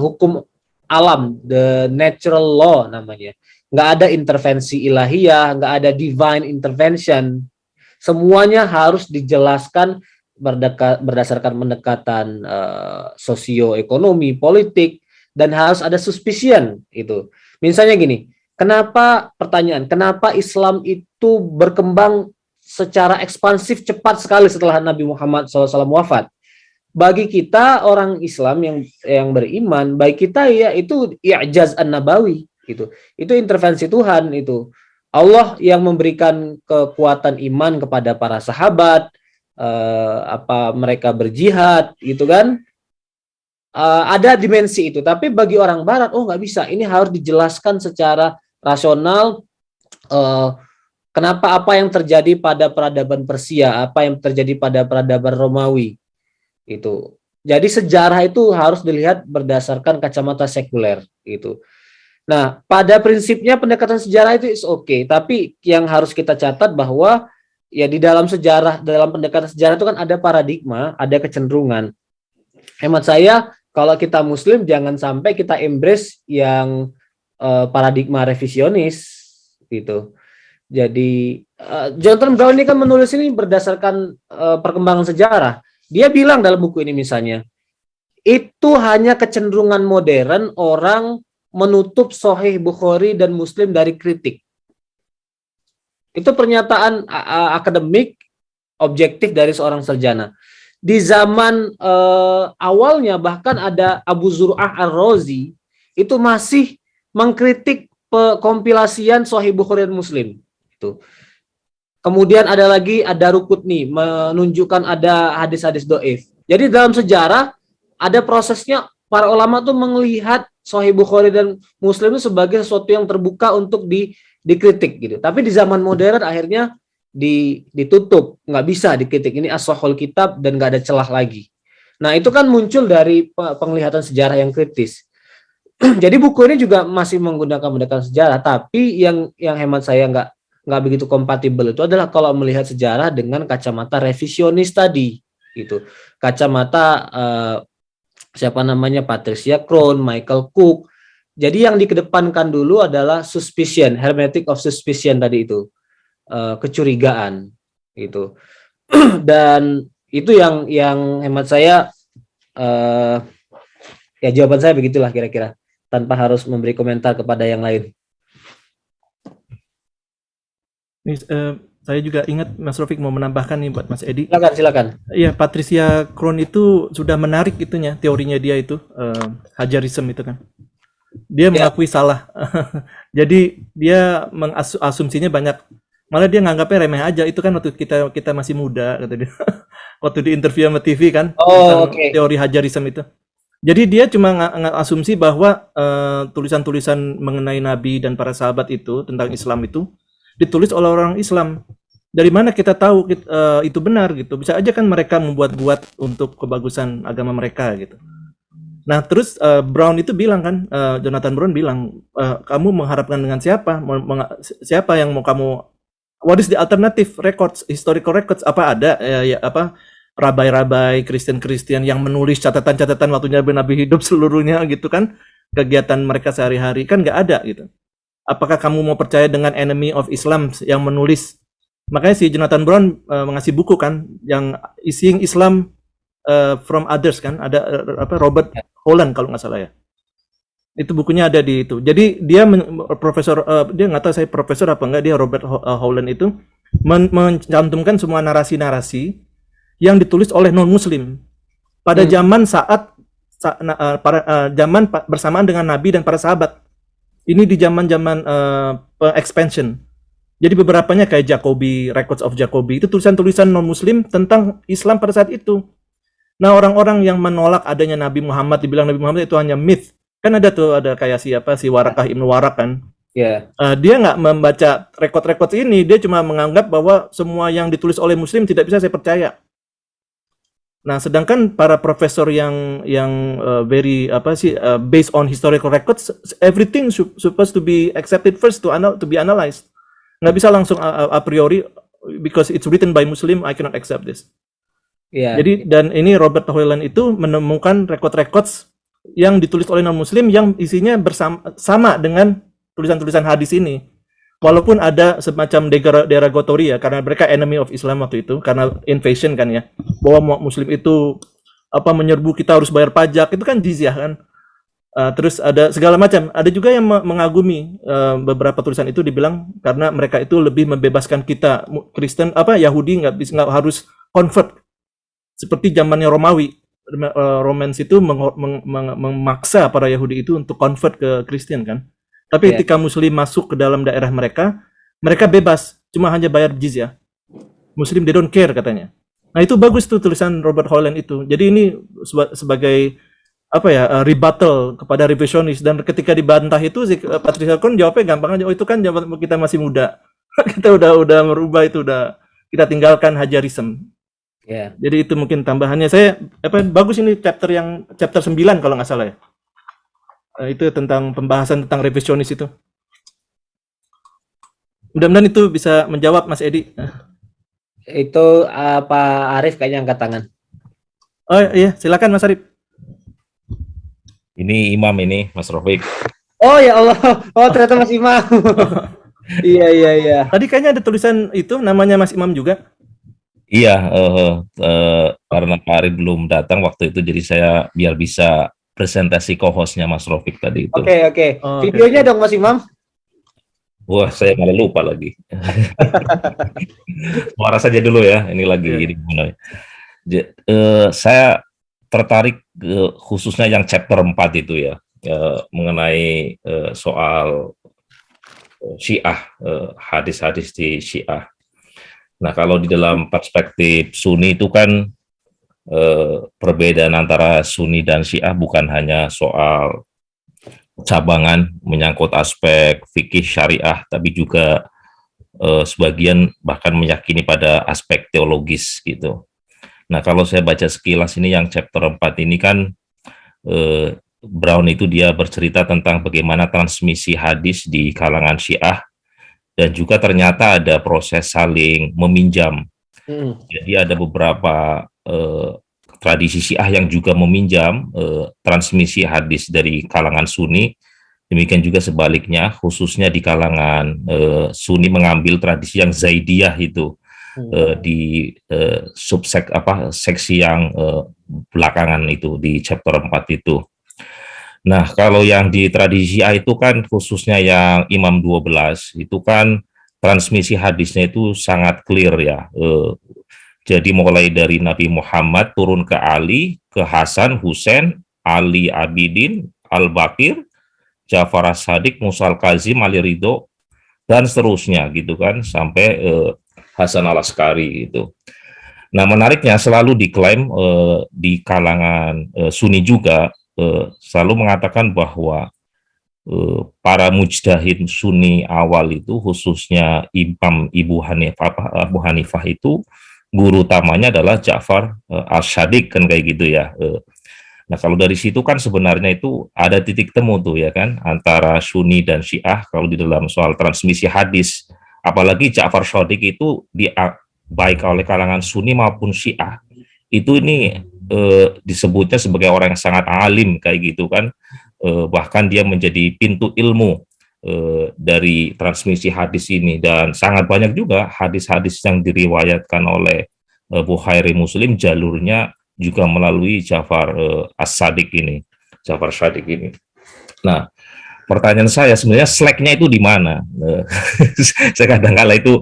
hukum alam, the natural law namanya. Nggak ada intervensi ilahiyah, nggak ada divine intervention. Semuanya harus dijelaskan berdasarkan pendekatan sosioekonomi, politik, dan harus ada suspicion itu. Misalnya gini, kenapa Islam itu berkembang secara ekspansif cepat sekali setelah Nabi Muhammad SAW wafat? Bagi kita orang Islam yang beriman, bagi kita ya itu i'jaz an-nabawi gitu. Itu intervensi Tuhan itu. Allah yang memberikan kekuatan iman kepada para sahabat, mereka berjihad gitu kan. Ada dimensi itu, tapi bagi orang barat nggak bisa. Ini harus dijelaskan secara rasional. Kenapa apa yang terjadi pada peradaban Persia, apa yang terjadi pada peradaban Romawi itu. Jadi sejarah itu harus dilihat berdasarkan kacamata sekuler gitu. Nah, pada prinsipnya pendekatan sejarah itu is okay, tapi yang harus kita catat bahwa ya di dalam sejarah, dalam pendekatan sejarah itu kan ada paradigma, ada kecenderungan. Hemat saya, kalau kita Muslim jangan sampai kita embrace yang paradigma revisionis gitu. Jadi Jonathan Brown ini kan menulis ini berdasarkan perkembangan sejarah. Dia bilang dalam buku ini misalnya, itu hanya kecenderungan modern orang menutup Sahih Bukhari dan Muslim dari kritik. Itu pernyataan akademik objektif dari seorang sarjana. Di zaman awalnya bahkan ada Abu Zur'ah Ar-Razi itu masih mengkritik kompilasian Sahih Bukhari dan Muslim. Itu. Kemudian ada lagi Ad-Daruqutni menunjukkan ada hadis-hadis dhaif. Jadi dalam sejarah ada prosesnya para ulama tuh melihat Sahih Bukhari dan Muslim itu sebagai sesuatu yang terbuka untuk dikritik gitu. Tapi di zaman modern akhirnya ditutup, nggak bisa dikritik. Ini as-sahihul kitab dan nggak ada celah lagi. Nah itu kan muncul dari penglihatan sejarah yang kritis. Jadi buku ini juga masih menggunakan pendekatan sejarah, tapi yang hemat saya nggak begitu kompatibel itu adalah kalau melihat sejarah dengan kacamata revisionis tadi, gitu. Kacamata siapa namanya, Patricia Crone, Michael Cook. Jadi yang dikedepankan dulu adalah suspicion, hermeneutic of suspicion tadi itu, kecurigaan gitu. Dan itu yang hemat saya, ya jawaban saya begitulah kira-kira, tanpa harus memberi komentar kepada yang lain. Ini, saya juga ingat Mas Rofik mau menambahkan nih buat Mas Edi. Silakan. Iya, Patricia Crone itu sudah menarik itunya, teorinya dia itu, Hajarism itu kan. Dia mengakui salah. Jadi dia mengasumsinya banyak. Malah dia nganggapnya remeh aja. Itu kan waktu kita masih muda, kata dia. Waktu di interview sama TV kan, tentang teori Hajarism itu. Jadi dia cuma asumsi bahwa tulisan-tulisan mengenai Nabi dan para sahabat itu tentang Islam itu ditulis oleh orang Islam. Dari mana kita tahu itu benar gitu? Bisa aja kan mereka membuat-buat untuk kebagusan agama mereka gitu. Nah terus Brown itu bilang kan, Jonathan Brown bilang, kamu mengharapkan dengan siapa? Siapa yang mau kamu? What is the alternative records, historical records? Apa ada rabai-rabai Kristen-Kristen yang menulis catatan-catatan waktu Nabi hidup seluruhnya gitu kan? Kegiatan mereka sehari-hari kan nggak ada gitu. Apakah kamu mau percaya dengan enemy of Islam yang menulis? Makanya si Jonathan Brown mengasih buku kan, yang Seeing Islam from Others kan, ada Robert Holland kalau nggak salah ya. Itu bukunya ada di itu. Jadi dia profesor, dia nggak tahu saya profesor apa enggak, dia Robert Holland itu mencantumkan semua narasi-narasi yang ditulis oleh non-Muslim pada zaman zaman bersamaan dengan Nabi dan para sahabat. Ini di zaman-zaman expansion. Jadi beberapanya kayak Jacobi, Records of Jacobi, itu tulisan-tulisan non-Muslim tentang Islam pada saat itu. Nah, orang-orang yang menolak adanya Nabi Muhammad, dibilang Nabi Muhammad itu hanya myth. Kan ada kayak si Warakah Ibnu Warak kan. Yeah. Dia nggak membaca rekod-rekod ini, dia cuma menganggap bahwa semua yang ditulis oleh Muslim tidak bisa saya percaya. Nah, sedangkan para profesor yang very based on historical records, everything supposed to be accepted first to be analyzed. Nggak bisa langsung a priori, because it's written by Muslim, I cannot accept this. Yeah. Jadi dan ini Robert Holland itu menemukan record-records yang ditulis oleh non-Muslim yang isinya sama dengan tulisan-tulisan hadis ini. Walaupun ada semacam derogatory ya, karena mereka enemy of Islam waktu itu, karena invasion kan ya, bahwa Muslim itu menyerbu, kita harus bayar pajak, itu kan jizyah kan. Terus ada segala macam. Ada juga yang mengagumi beberapa tulisan itu, dibilang karena mereka itu lebih membebaskan kita Kristen Yahudi nggak harus convert seperti zamannya Romawi. Romans itu memaksa para Yahudi itu untuk convert ke Kristen kan. Tapi ketika Muslim masuk ke dalam daerah mereka bebas, cuma hanya bayar jizyah. Muslim they don't care katanya. Nah itu bagus tuh tulisan Robert Holland itu. Jadi ini sebagai rebuttal kepada revisionis, dan ketika dibantah itu si Patricia Crone jawabnya gampang aja, itu kan kita masih muda. Kita udah merubah itu, udah kita tinggalkan Hajarism. Yeah. Jadi itu mungkin tambahannya. Saya bagus ini chapter 9 kalau nggak salah ya. Itu tentang pembahasan tentang revisionis itu. Mudah-mudahan itu bisa menjawab Mas Edi. Itu Pak Arif kayaknya angkat tangan. Oh iya, silakan Mas Arif. Ini Imam ini, Mas Rofik. Oh ya Allah, oh ternyata Mas Imam. Iya. Tadi kayaknya ada tulisan itu namanya Mas Imam juga. Iya, karena Pak Arif belum datang waktu itu, jadi saya biar bisa presentasi co-hostnya Mas Rofik tadi itu. Oke. Videonya dong Mas Imam. Wah, saya malah lupa lagi. Suara saja dulu ya, ini lagi ini gimana. Saya tertarik khususnya yang chapter 4 itu ya, mengenai soal Syiah, hadis-hadis di Syiah. Nah, kalau di dalam perspektif Sunni itu kan perbedaan antara Sunni dan Syiah bukan hanya soal cabangan menyangkut aspek fikih syariah, tapi juga sebagian bahkan meyakini pada aspek teologis gitu. Nah, kalau saya baca sekilas ini yang chapter 4 ini kan Brown itu dia bercerita tentang bagaimana transmisi hadis di kalangan Syiah, dan juga ternyata ada proses saling meminjam. Jadi ada beberapa tradisi Syiah yang juga meminjam transmisi hadis dari kalangan Sunni. Demikian juga sebaliknya, khususnya di kalangan Sunni mengambil tradisi yang Zaidiyah itu di seksi yang belakangan itu di chapter 4 itu. Nah, kalau yang di tradisi Syiah itu kan khususnya yang Imam 12 itu kan transmisi hadisnya itu sangat clear ya. Jadi mulai dari Nabi Muhammad turun ke Ali, ke Hasan, Husain, Ali Abidin, Al-Bakir, Ja'far As-Sadiq, Musa Al-Kazim, Ali Ridho, dan seterusnya gitu kan, sampai Hasan Al-Askari gitu. Nah, menariknya selalu diklaim di kalangan Sunni juga selalu mengatakan bahwa para mujtahid Sunni awal itu, khususnya Imam Abu Hanifah itu, guru utamanya adalah Ja'far As-Sadiq kan kayak gitu ya. Nah, kalau dari situ kan sebenarnya itu ada titik temu tuh ya kan antara Sunni dan Syiah kalau di dalam soal transmisi hadis. Apalagi Ja'far As-Sadiq itu baik oleh kalangan Sunni maupun Syiah. Itu ini disebutnya sebagai orang yang sangat alim kayak gitu kan. Bahkan dia menjadi pintu ilmu dari transmisi hadis ini, dan sangat banyak juga hadis-hadis yang diriwayatkan oleh Bukhari Muslim jalurnya juga melalui Ja'far As-Sadiq ini, Ja'far As-Sadiq ini. Nah, pertanyaan saya sebenarnya slack-nya itu di mana? Saya kadang-kala itu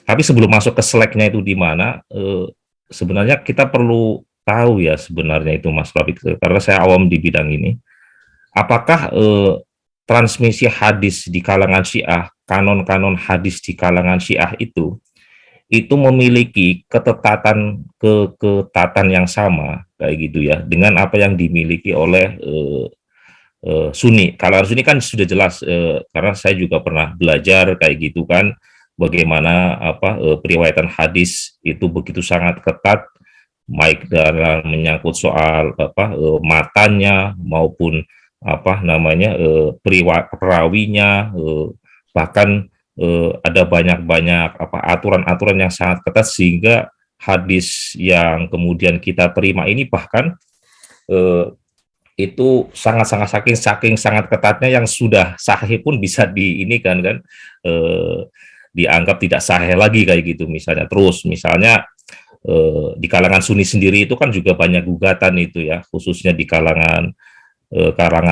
tapi sebelum masuk ke slack-nya itu di mana, sebenarnya kita perlu tahu ya sebenarnya itu Mas Rafiq, karena saya awam di bidang ini. Apakah transmisi hadis di kalangan Syiah, kanon-kanon hadis di kalangan Syiah itu memiliki ketatan yang sama kayak gitu ya dengan apa yang dimiliki oleh Sunni. Kalangan Sunni kan sudah jelas, karena saya juga pernah belajar kayak gitu kan, bagaimana periwayatan hadis itu begitu sangat ketat, baik dalam menyangkut soal matanya maupun perawinya, bahkan ada banyak aturan-aturan yang sangat ketat, sehingga hadis yang kemudian kita terima ini bahkan itu saking sangat ketatnya yang sudah sahih pun bisa dianggap tidak sahih lagi kayak gitu misalnya. Terus misalnya di kalangan Sunni sendiri itu kan juga banyak gugatan itu ya, khususnya di kalangan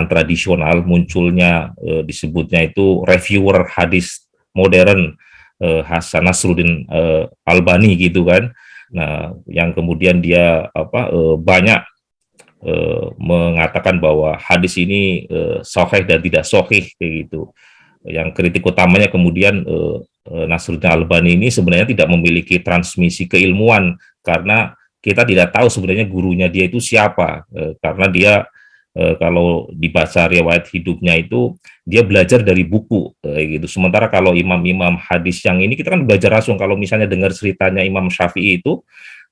tradisional munculnya disebutnya itu reviewer hadis modern Hasan Nasruddin Albani gitu kan. Nah, yang kemudian dia banyak mengatakan bahwa hadis ini sahih dan tidak sahih kayak gitu. Yang kritik utamanya kemudian Nasruddin Albani ini sebenarnya tidak memiliki transmisi keilmuan, karena kita tidak tahu sebenarnya gurunya dia itu siapa, karena dia kalau dibaca riwayat hidupnya itu dia belajar dari buku gitu. Sementara kalau imam-imam hadis yang ini kita kan belajar langsung. Kalau misalnya dengar ceritanya Imam Syafi'i itu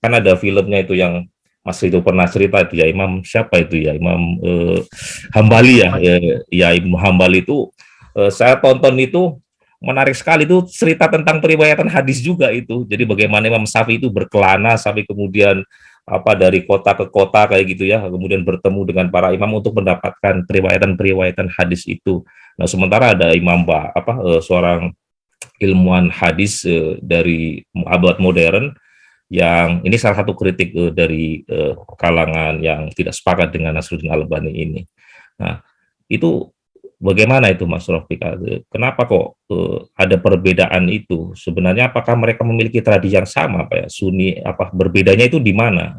kan ada filmnya itu yang Mas itu pernah cerita itu ya, Imam siapa itu ya, Imam Hambali ya, ya Ibnu Hambali itu saya tonton itu menarik sekali, itu cerita tentang periwayatan hadis juga itu. Jadi bagaimana Imam Syafi'i itu berkelana sampai kemudian dari kota ke kota kayak gitu ya, kemudian bertemu dengan para imam untuk mendapatkan periwayatan hadis itu. Nah, sementara ada seorang ilmuwan hadis dari abad modern, yang ini salah satu kritik dari kalangan yang tidak sepakat dengan Nasruddin Albani ini. Nah, itu bagaimana itu Mas Rafiq? Kenapa kok ada perbedaan itu? Sebenarnya apakah mereka memiliki tradisi yang sama, Pak ya? Sunni, berbedanya itu di mana?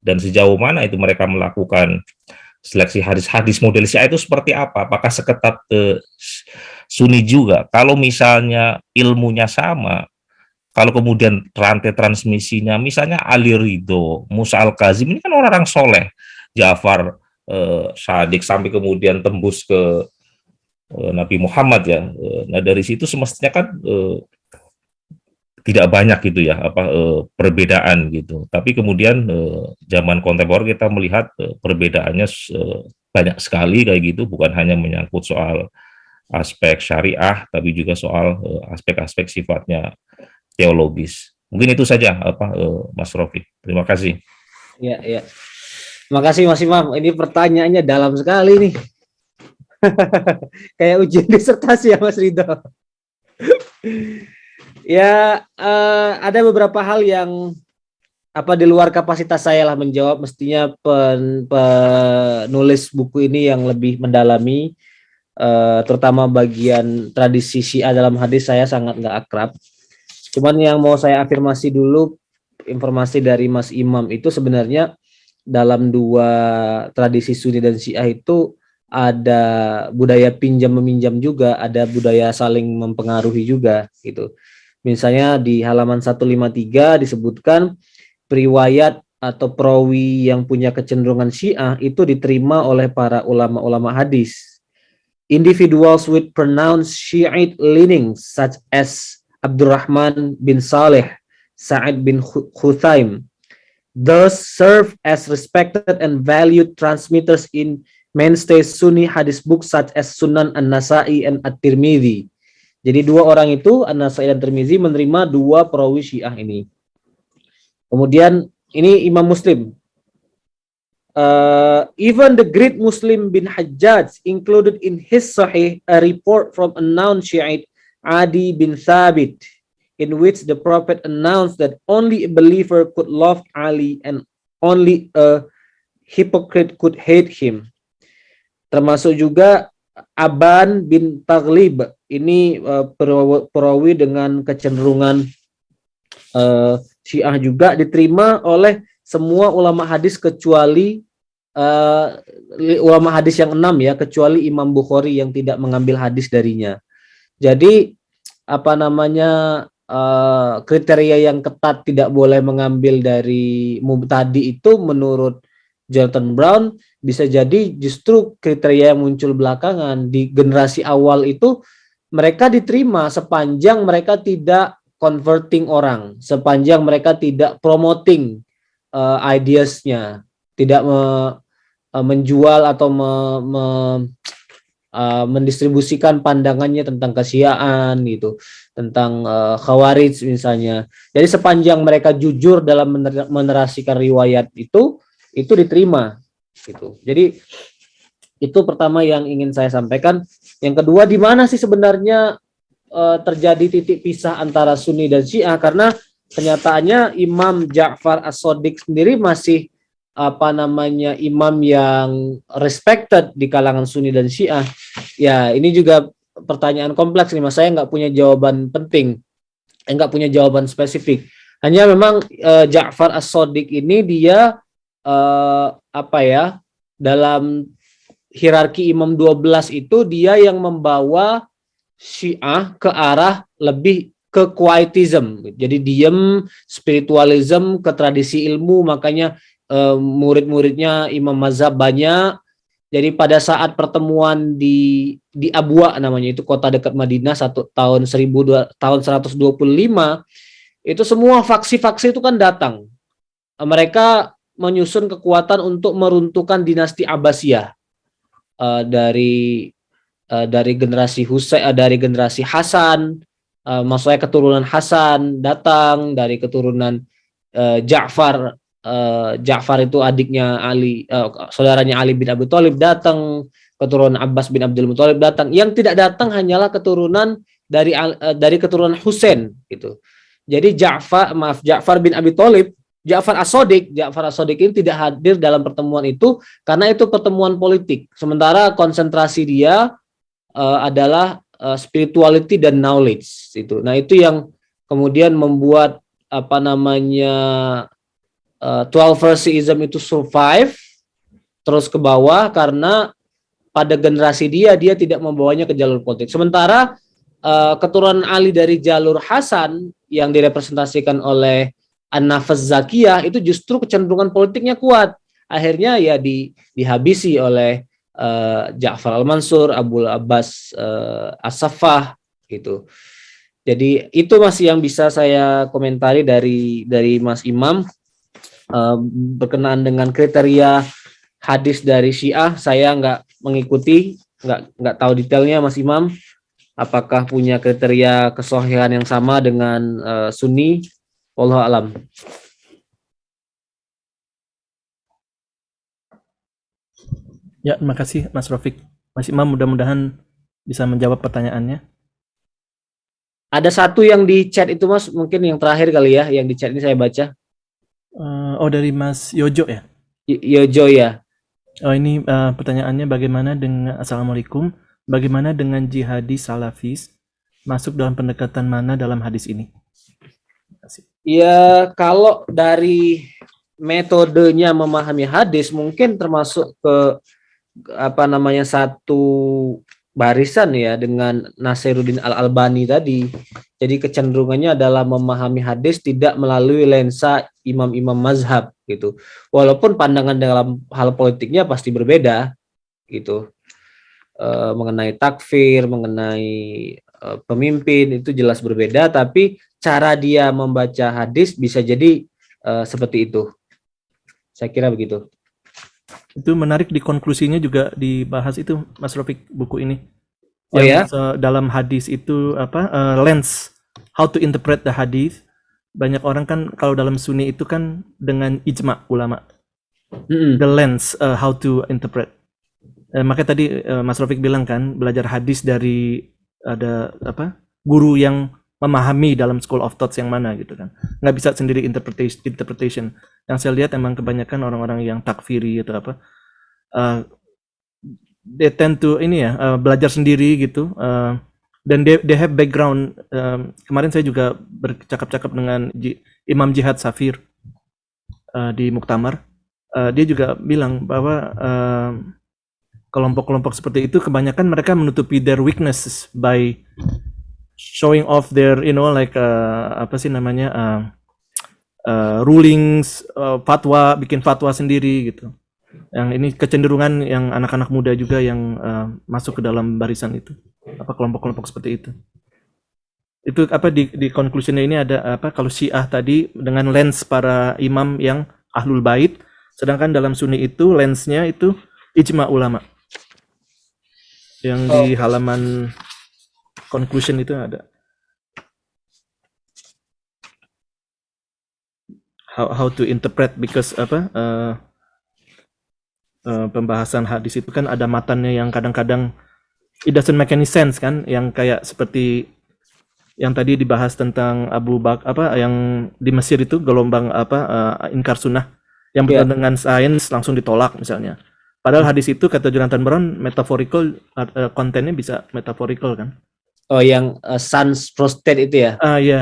Dan sejauh mana itu mereka melakukan seleksi hadis-hadis model Syiah itu seperti apa? Apakah seketat Sunni juga? Kalau misalnya ilmunya sama, kalau kemudian rantai transmisinya, misalnya Ali Ridho, Musa Al-Kazim, ini kan orang-orang soleh, Ja'far Sadiq sampai kemudian tembus ke Nabi Muhammad ya. Nah, dari situ semestinya kan tidak banyak gitu ya perbedaan gitu. Tapi kemudian zaman kontemporer kita melihat perbedaannya banyak sekali kayak gitu, bukan hanya menyangkut soal aspek syariah, tapi juga soal aspek-aspek sifatnya teologis. Mungkin itu saja Mas Rofi. Terima kasih. Ya, ya. Makasih Mas Imam. Ini pertanyaannya dalam sekali nih. Kayak ujian disertasi ya Mas Ridho. Ya, ada beberapa hal yang di luar kapasitas saya lah menjawab. Mestinya penulis buku ini yang lebih mendalami, terutama bagian tradisi Syiah dalam hadis saya sangat nggak akrab. Cuman yang mau saya afirmasi dulu, informasi dari Mas Imam itu sebenarnya dalam dua tradisi Sunni dan Syiah itu ada budaya pinjam meminjam juga, ada budaya saling mempengaruhi juga gitu. Misalnya di halaman 153 disebutkan riwayat atau perawi yang punya kecenderungan Syiah itu diterima oleh para ulama-ulama hadis. Individuals with pronounced Shiite leanings such as Abdurrahman bin Saleh, Sa'id bin Khuthaim, thus serve as respected and valued transmitters in mainstay Sunni hadis books such as Sunan An-Nasa'i and At-Tirmidzi. Jadi dua orang itu, An-Nasa'i dan Tirmidzi, menerima dua perawi Syiah ini. Kemudian ini Imam Muslim. Even the great Muslim bin Hajjaj included in his Sahih a report from a non-Shiite Adi bin Thabit, in which the Prophet announced that only a believer could love Ali and only a hypocrite could hate him. Termasuk juga Aban bin Taghlib, ini perawi dengan kecenderungan Syiah juga, diterima oleh semua ulama hadis kecuali ulama hadis yang 6 ya, kecuali Imam Bukhari yang tidak mengambil hadis darinya. Jadi kriteria yang ketat tidak boleh mengambil dari mubtadi itu menurut Jonathan Brown bisa jadi justru kriteria yang muncul belakangan. Di generasi awal itu mereka diterima sepanjang mereka tidak converting orang, sepanjang mereka tidak promoting ideasnya, tidak menjual atau mendistribusikan pandangannya tentang kesyiaan gitu, tentang khawarij misalnya. Jadi sepanjang mereka jujur dalam menerasikan riwayat itu diterima gitu. Jadi itu pertama yang ingin saya sampaikan. Yang kedua, di mana sih sebenarnya terjadi titik pisah antara Sunni dan Syiah? Karena kenyataannya Imam Ja'far As-Shadiq sendiri masih imam yang respected di kalangan Sunni dan Syiah. Ya, ini juga pertanyaan kompleks nih Mas. Saya nggak punya jawaban penting, nggak punya jawaban spesifik. Hanya memang Ja'far As-Shadiq ini dia dalam hierarki imam 12 itu dia yang membawa Syiah ke arah lebih ke quietism. Jadi diem, spiritualism, ke tradisi ilmu, makanya murid-muridnya Imam Mazhab banyak. Jadi pada saat pertemuan di Abwa namanya, itu kota dekat Madinah, tahun 125, itu semua faksi-faksi itu kan datang. Mereka menyusun kekuatan untuk meruntuhkan dinasti Abbasiyah dari generasi dari generasi Hasan, maksudnya keturunan Hasan datang, dari keturunan Ja'far. Ja'far itu adiknya Ali, saudaranya Ali bin Abi Thalib datang, keturunan Abbas bin Abdul Muthalib datang. Yang tidak datang hanyalah keturunan dari keturunan Husain gitu. Jadi Ja'far bin Abi Thalib, Ja'far As-Shadiq ini tidak hadir dalam pertemuan itu karena itu pertemuan politik. Sementara konsentrasi dia adalah spirituality dan knowledge itu. Nah, itu yang kemudian membuat 12-verseism itu survive terus ke bawah karena pada generasi dia tidak membawanya ke jalur politik. Sementara keturunan Ali dari jalur Hasan yang direpresentasikan oleh An-Nafas Zakiyah itu justru kecenderungan politiknya kuat. Akhirnya ya dihabisi oleh Ja'far Al-Mansur, Abul Abbas As-Saffah gitu. Jadi itu masih yang bisa saya komentari dari Mas Imam. Berkenaan dengan kriteria hadis dari Syiah, saya nggak mengikuti, nggak tahu detailnya Mas Imam. Apakah punya kriteria kesohihan yang sama dengan Sunni? Wallahu alam. Ya, terima kasih Mas Rafiq. Mas Imam, mudah-mudahan bisa menjawab pertanyaannya. Ada satu yang di chat itu Mas, mungkin yang terakhir kali ya, yang di chat ini saya baca. Oh, dari Mas Yojo ya? Yojo ya. Oh, ini pertanyaannya bagaimana dengan Assalamualaikum, bagaimana dengan jihadis salafis masuk dalam pendekatan mana dalam hadis ini? Terima kasih. Ya, kalau dari metodenya memahami hadis mungkin termasuk ke satu barisan ya dengan Nasiruddin Al-Albani tadi. Jadi kecenderungannya adalah memahami hadis tidak melalui lensa imam-imam mazhab gitu. Walaupun pandangan dalam hal politiknya pasti berbeda gitu. Mengenai takfir, mengenai pemimpin itu jelas berbeda, tapi cara dia membaca hadis bisa jadi seperti itu. Saya kira begitu. Itu menarik, di konklusinya juga dibahas itu Mas Rafiq, buku ini. Oh ya? Dalam hadis itu lens, how to interpret the hadis. Banyak orang kan kalau dalam sunni itu kan dengan ijma ulama. The lens how to interpret. Makanya tadi Mas Rafiq bilang kan belajar hadis dari ada guru yang memahami dalam school of thoughts yang mana gitu kan. Nggak bisa sendiri interpretation. Yang saya lihat emang kebanyakan orang-orang yang takfiri atau apa, they tend to belajar sendiri gitu, dan they have background. Kemarin saya juga bercakap-cakap dengan Imam Jihad Safir di Muktamar. Dia juga bilang bahwa kelompok-kelompok seperti itu kebanyakan mereka menutupi their weaknesses by showing off their rulings, fatwa, bikin fatwa sendiri gitu. Yang ini kecenderungan yang anak-anak muda juga yang masuk ke dalam barisan itu, kelompok-kelompok seperti itu. Itu di conclusionnya ini ada kalau Syiah tadi dengan lens para imam yang ahlul bait, sedangkan dalam Sunni itu lensnya itu ijma ulama. Yang di halaman conclusion itu ada how to interpret, because pembahasan hadis itu kan ada matannya yang kadang-kadang it doesn't make any sense kan, yang kayak seperti yang tadi dibahas tentang Abu Bakar yang di Mesir itu gelombang inkar sunnah yang berkaitan dengan sains langsung ditolak misalnya. Padahal hadis itu kata Jonathan Brown metaphorical, kontennya bisa metaphorical kan. Oh, yang sans prostate itu ya? Iya.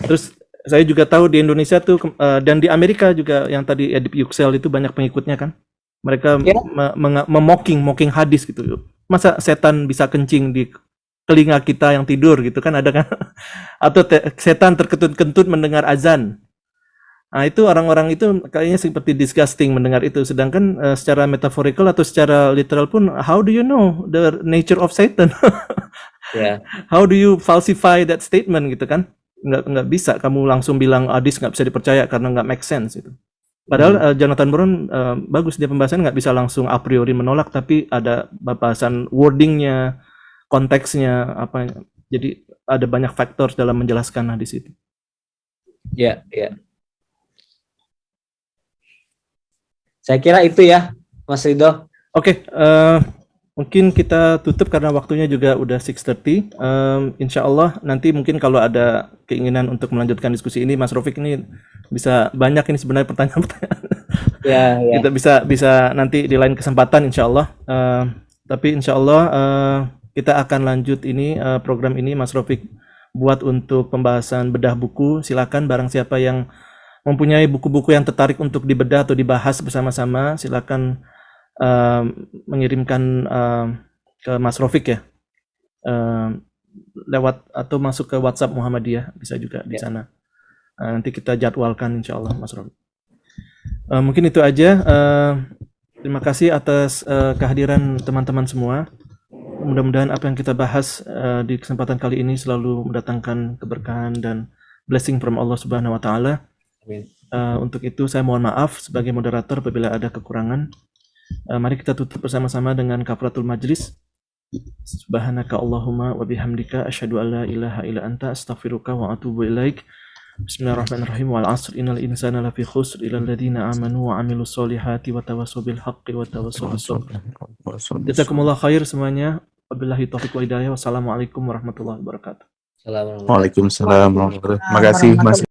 Terus saya juga tahu di Indonesia tuh dan di Amerika juga yang tadi Edip Yüksel itu banyak pengikutnya kan. Mereka mocking hadis gitu. Masa setan bisa kencing di telinga kita yang tidur gitu kan, ada kan? Atau setan terkentut-kentut mendengar azan. Nah, itu orang-orang itu kayaknya seperti disgusting mendengar itu. Sedangkan secara metaphorical atau secara literal pun, how do you know the nature of Satan? How do you falsify that statement gitu kan? Nggak bisa kamu langsung bilang hadis nggak bisa dipercaya karena nggak make sense gitu. Padahal Jonathan Brown bagus dia pembahasan, nggak bisa langsung a priori menolak, tapi ada bahasan wordingnya, konteksnya apa. Jadi ada banyak faktor dalam menjelaskan hadis itu. Ya. Saya kira itu ya, Mas Ridho. Oke, mungkin kita tutup karena waktunya juga udah 6:30. Insya Allah nanti mungkin kalau ada keinginan untuk melanjutkan diskusi ini, Mas Rafiq ini bisa banyak ini sebenarnya pertanyaan-pertanyaan. Ya. Kita bisa nanti di lain kesempatan insya Allah. Tapi insya Allah kita akan lanjut ini program ini Mas Rafiq buat untuk pembahasan bedah buku. Silakan barang siapa yang mempunyai buku-buku yang tertarik untuk dibedah atau dibahas bersama-sama, silakan mengirimkan ke Mas Rafiq ya, lewat atau masuk ke WhatsApp Muhammadiyah bisa juga di sana. Nanti kita jadwalkan insya Allah Mas Rafiq. Mungkin itu aja. Terima kasih atas kehadiran teman-teman semua. Mudah-mudahan apa yang kita bahas di kesempatan kali ini selalu mendatangkan keberkahan dan blessing from Allah Subhanahu wa Ta'ala. Untuk itu saya mohon maaf sebagai moderator apabila ada kekurangan. Mari kita tutup bersama-sama dengan kafaratul majlis. Subhanaka Allahumma wa bihamdika asyhadu an la ilaha illa anta astaghfiruka wa atubu ilaik. Bismillahirrahmanirrahim. Wal 'asr innal insana lafi khusr illa alladziina aamanu wa 'amilus solihati wa tawassaw bil haqqi wa tawassaw bis sabr. Jazakumullah khair semuanya. Wabillahi taufiq wa hidayah. Wassalamualaikum warahmatullahi wabarakatuh. Assalamualaikum. Waalaikumsalam warahmatullahi wabarakatuh. Terima kasih Mas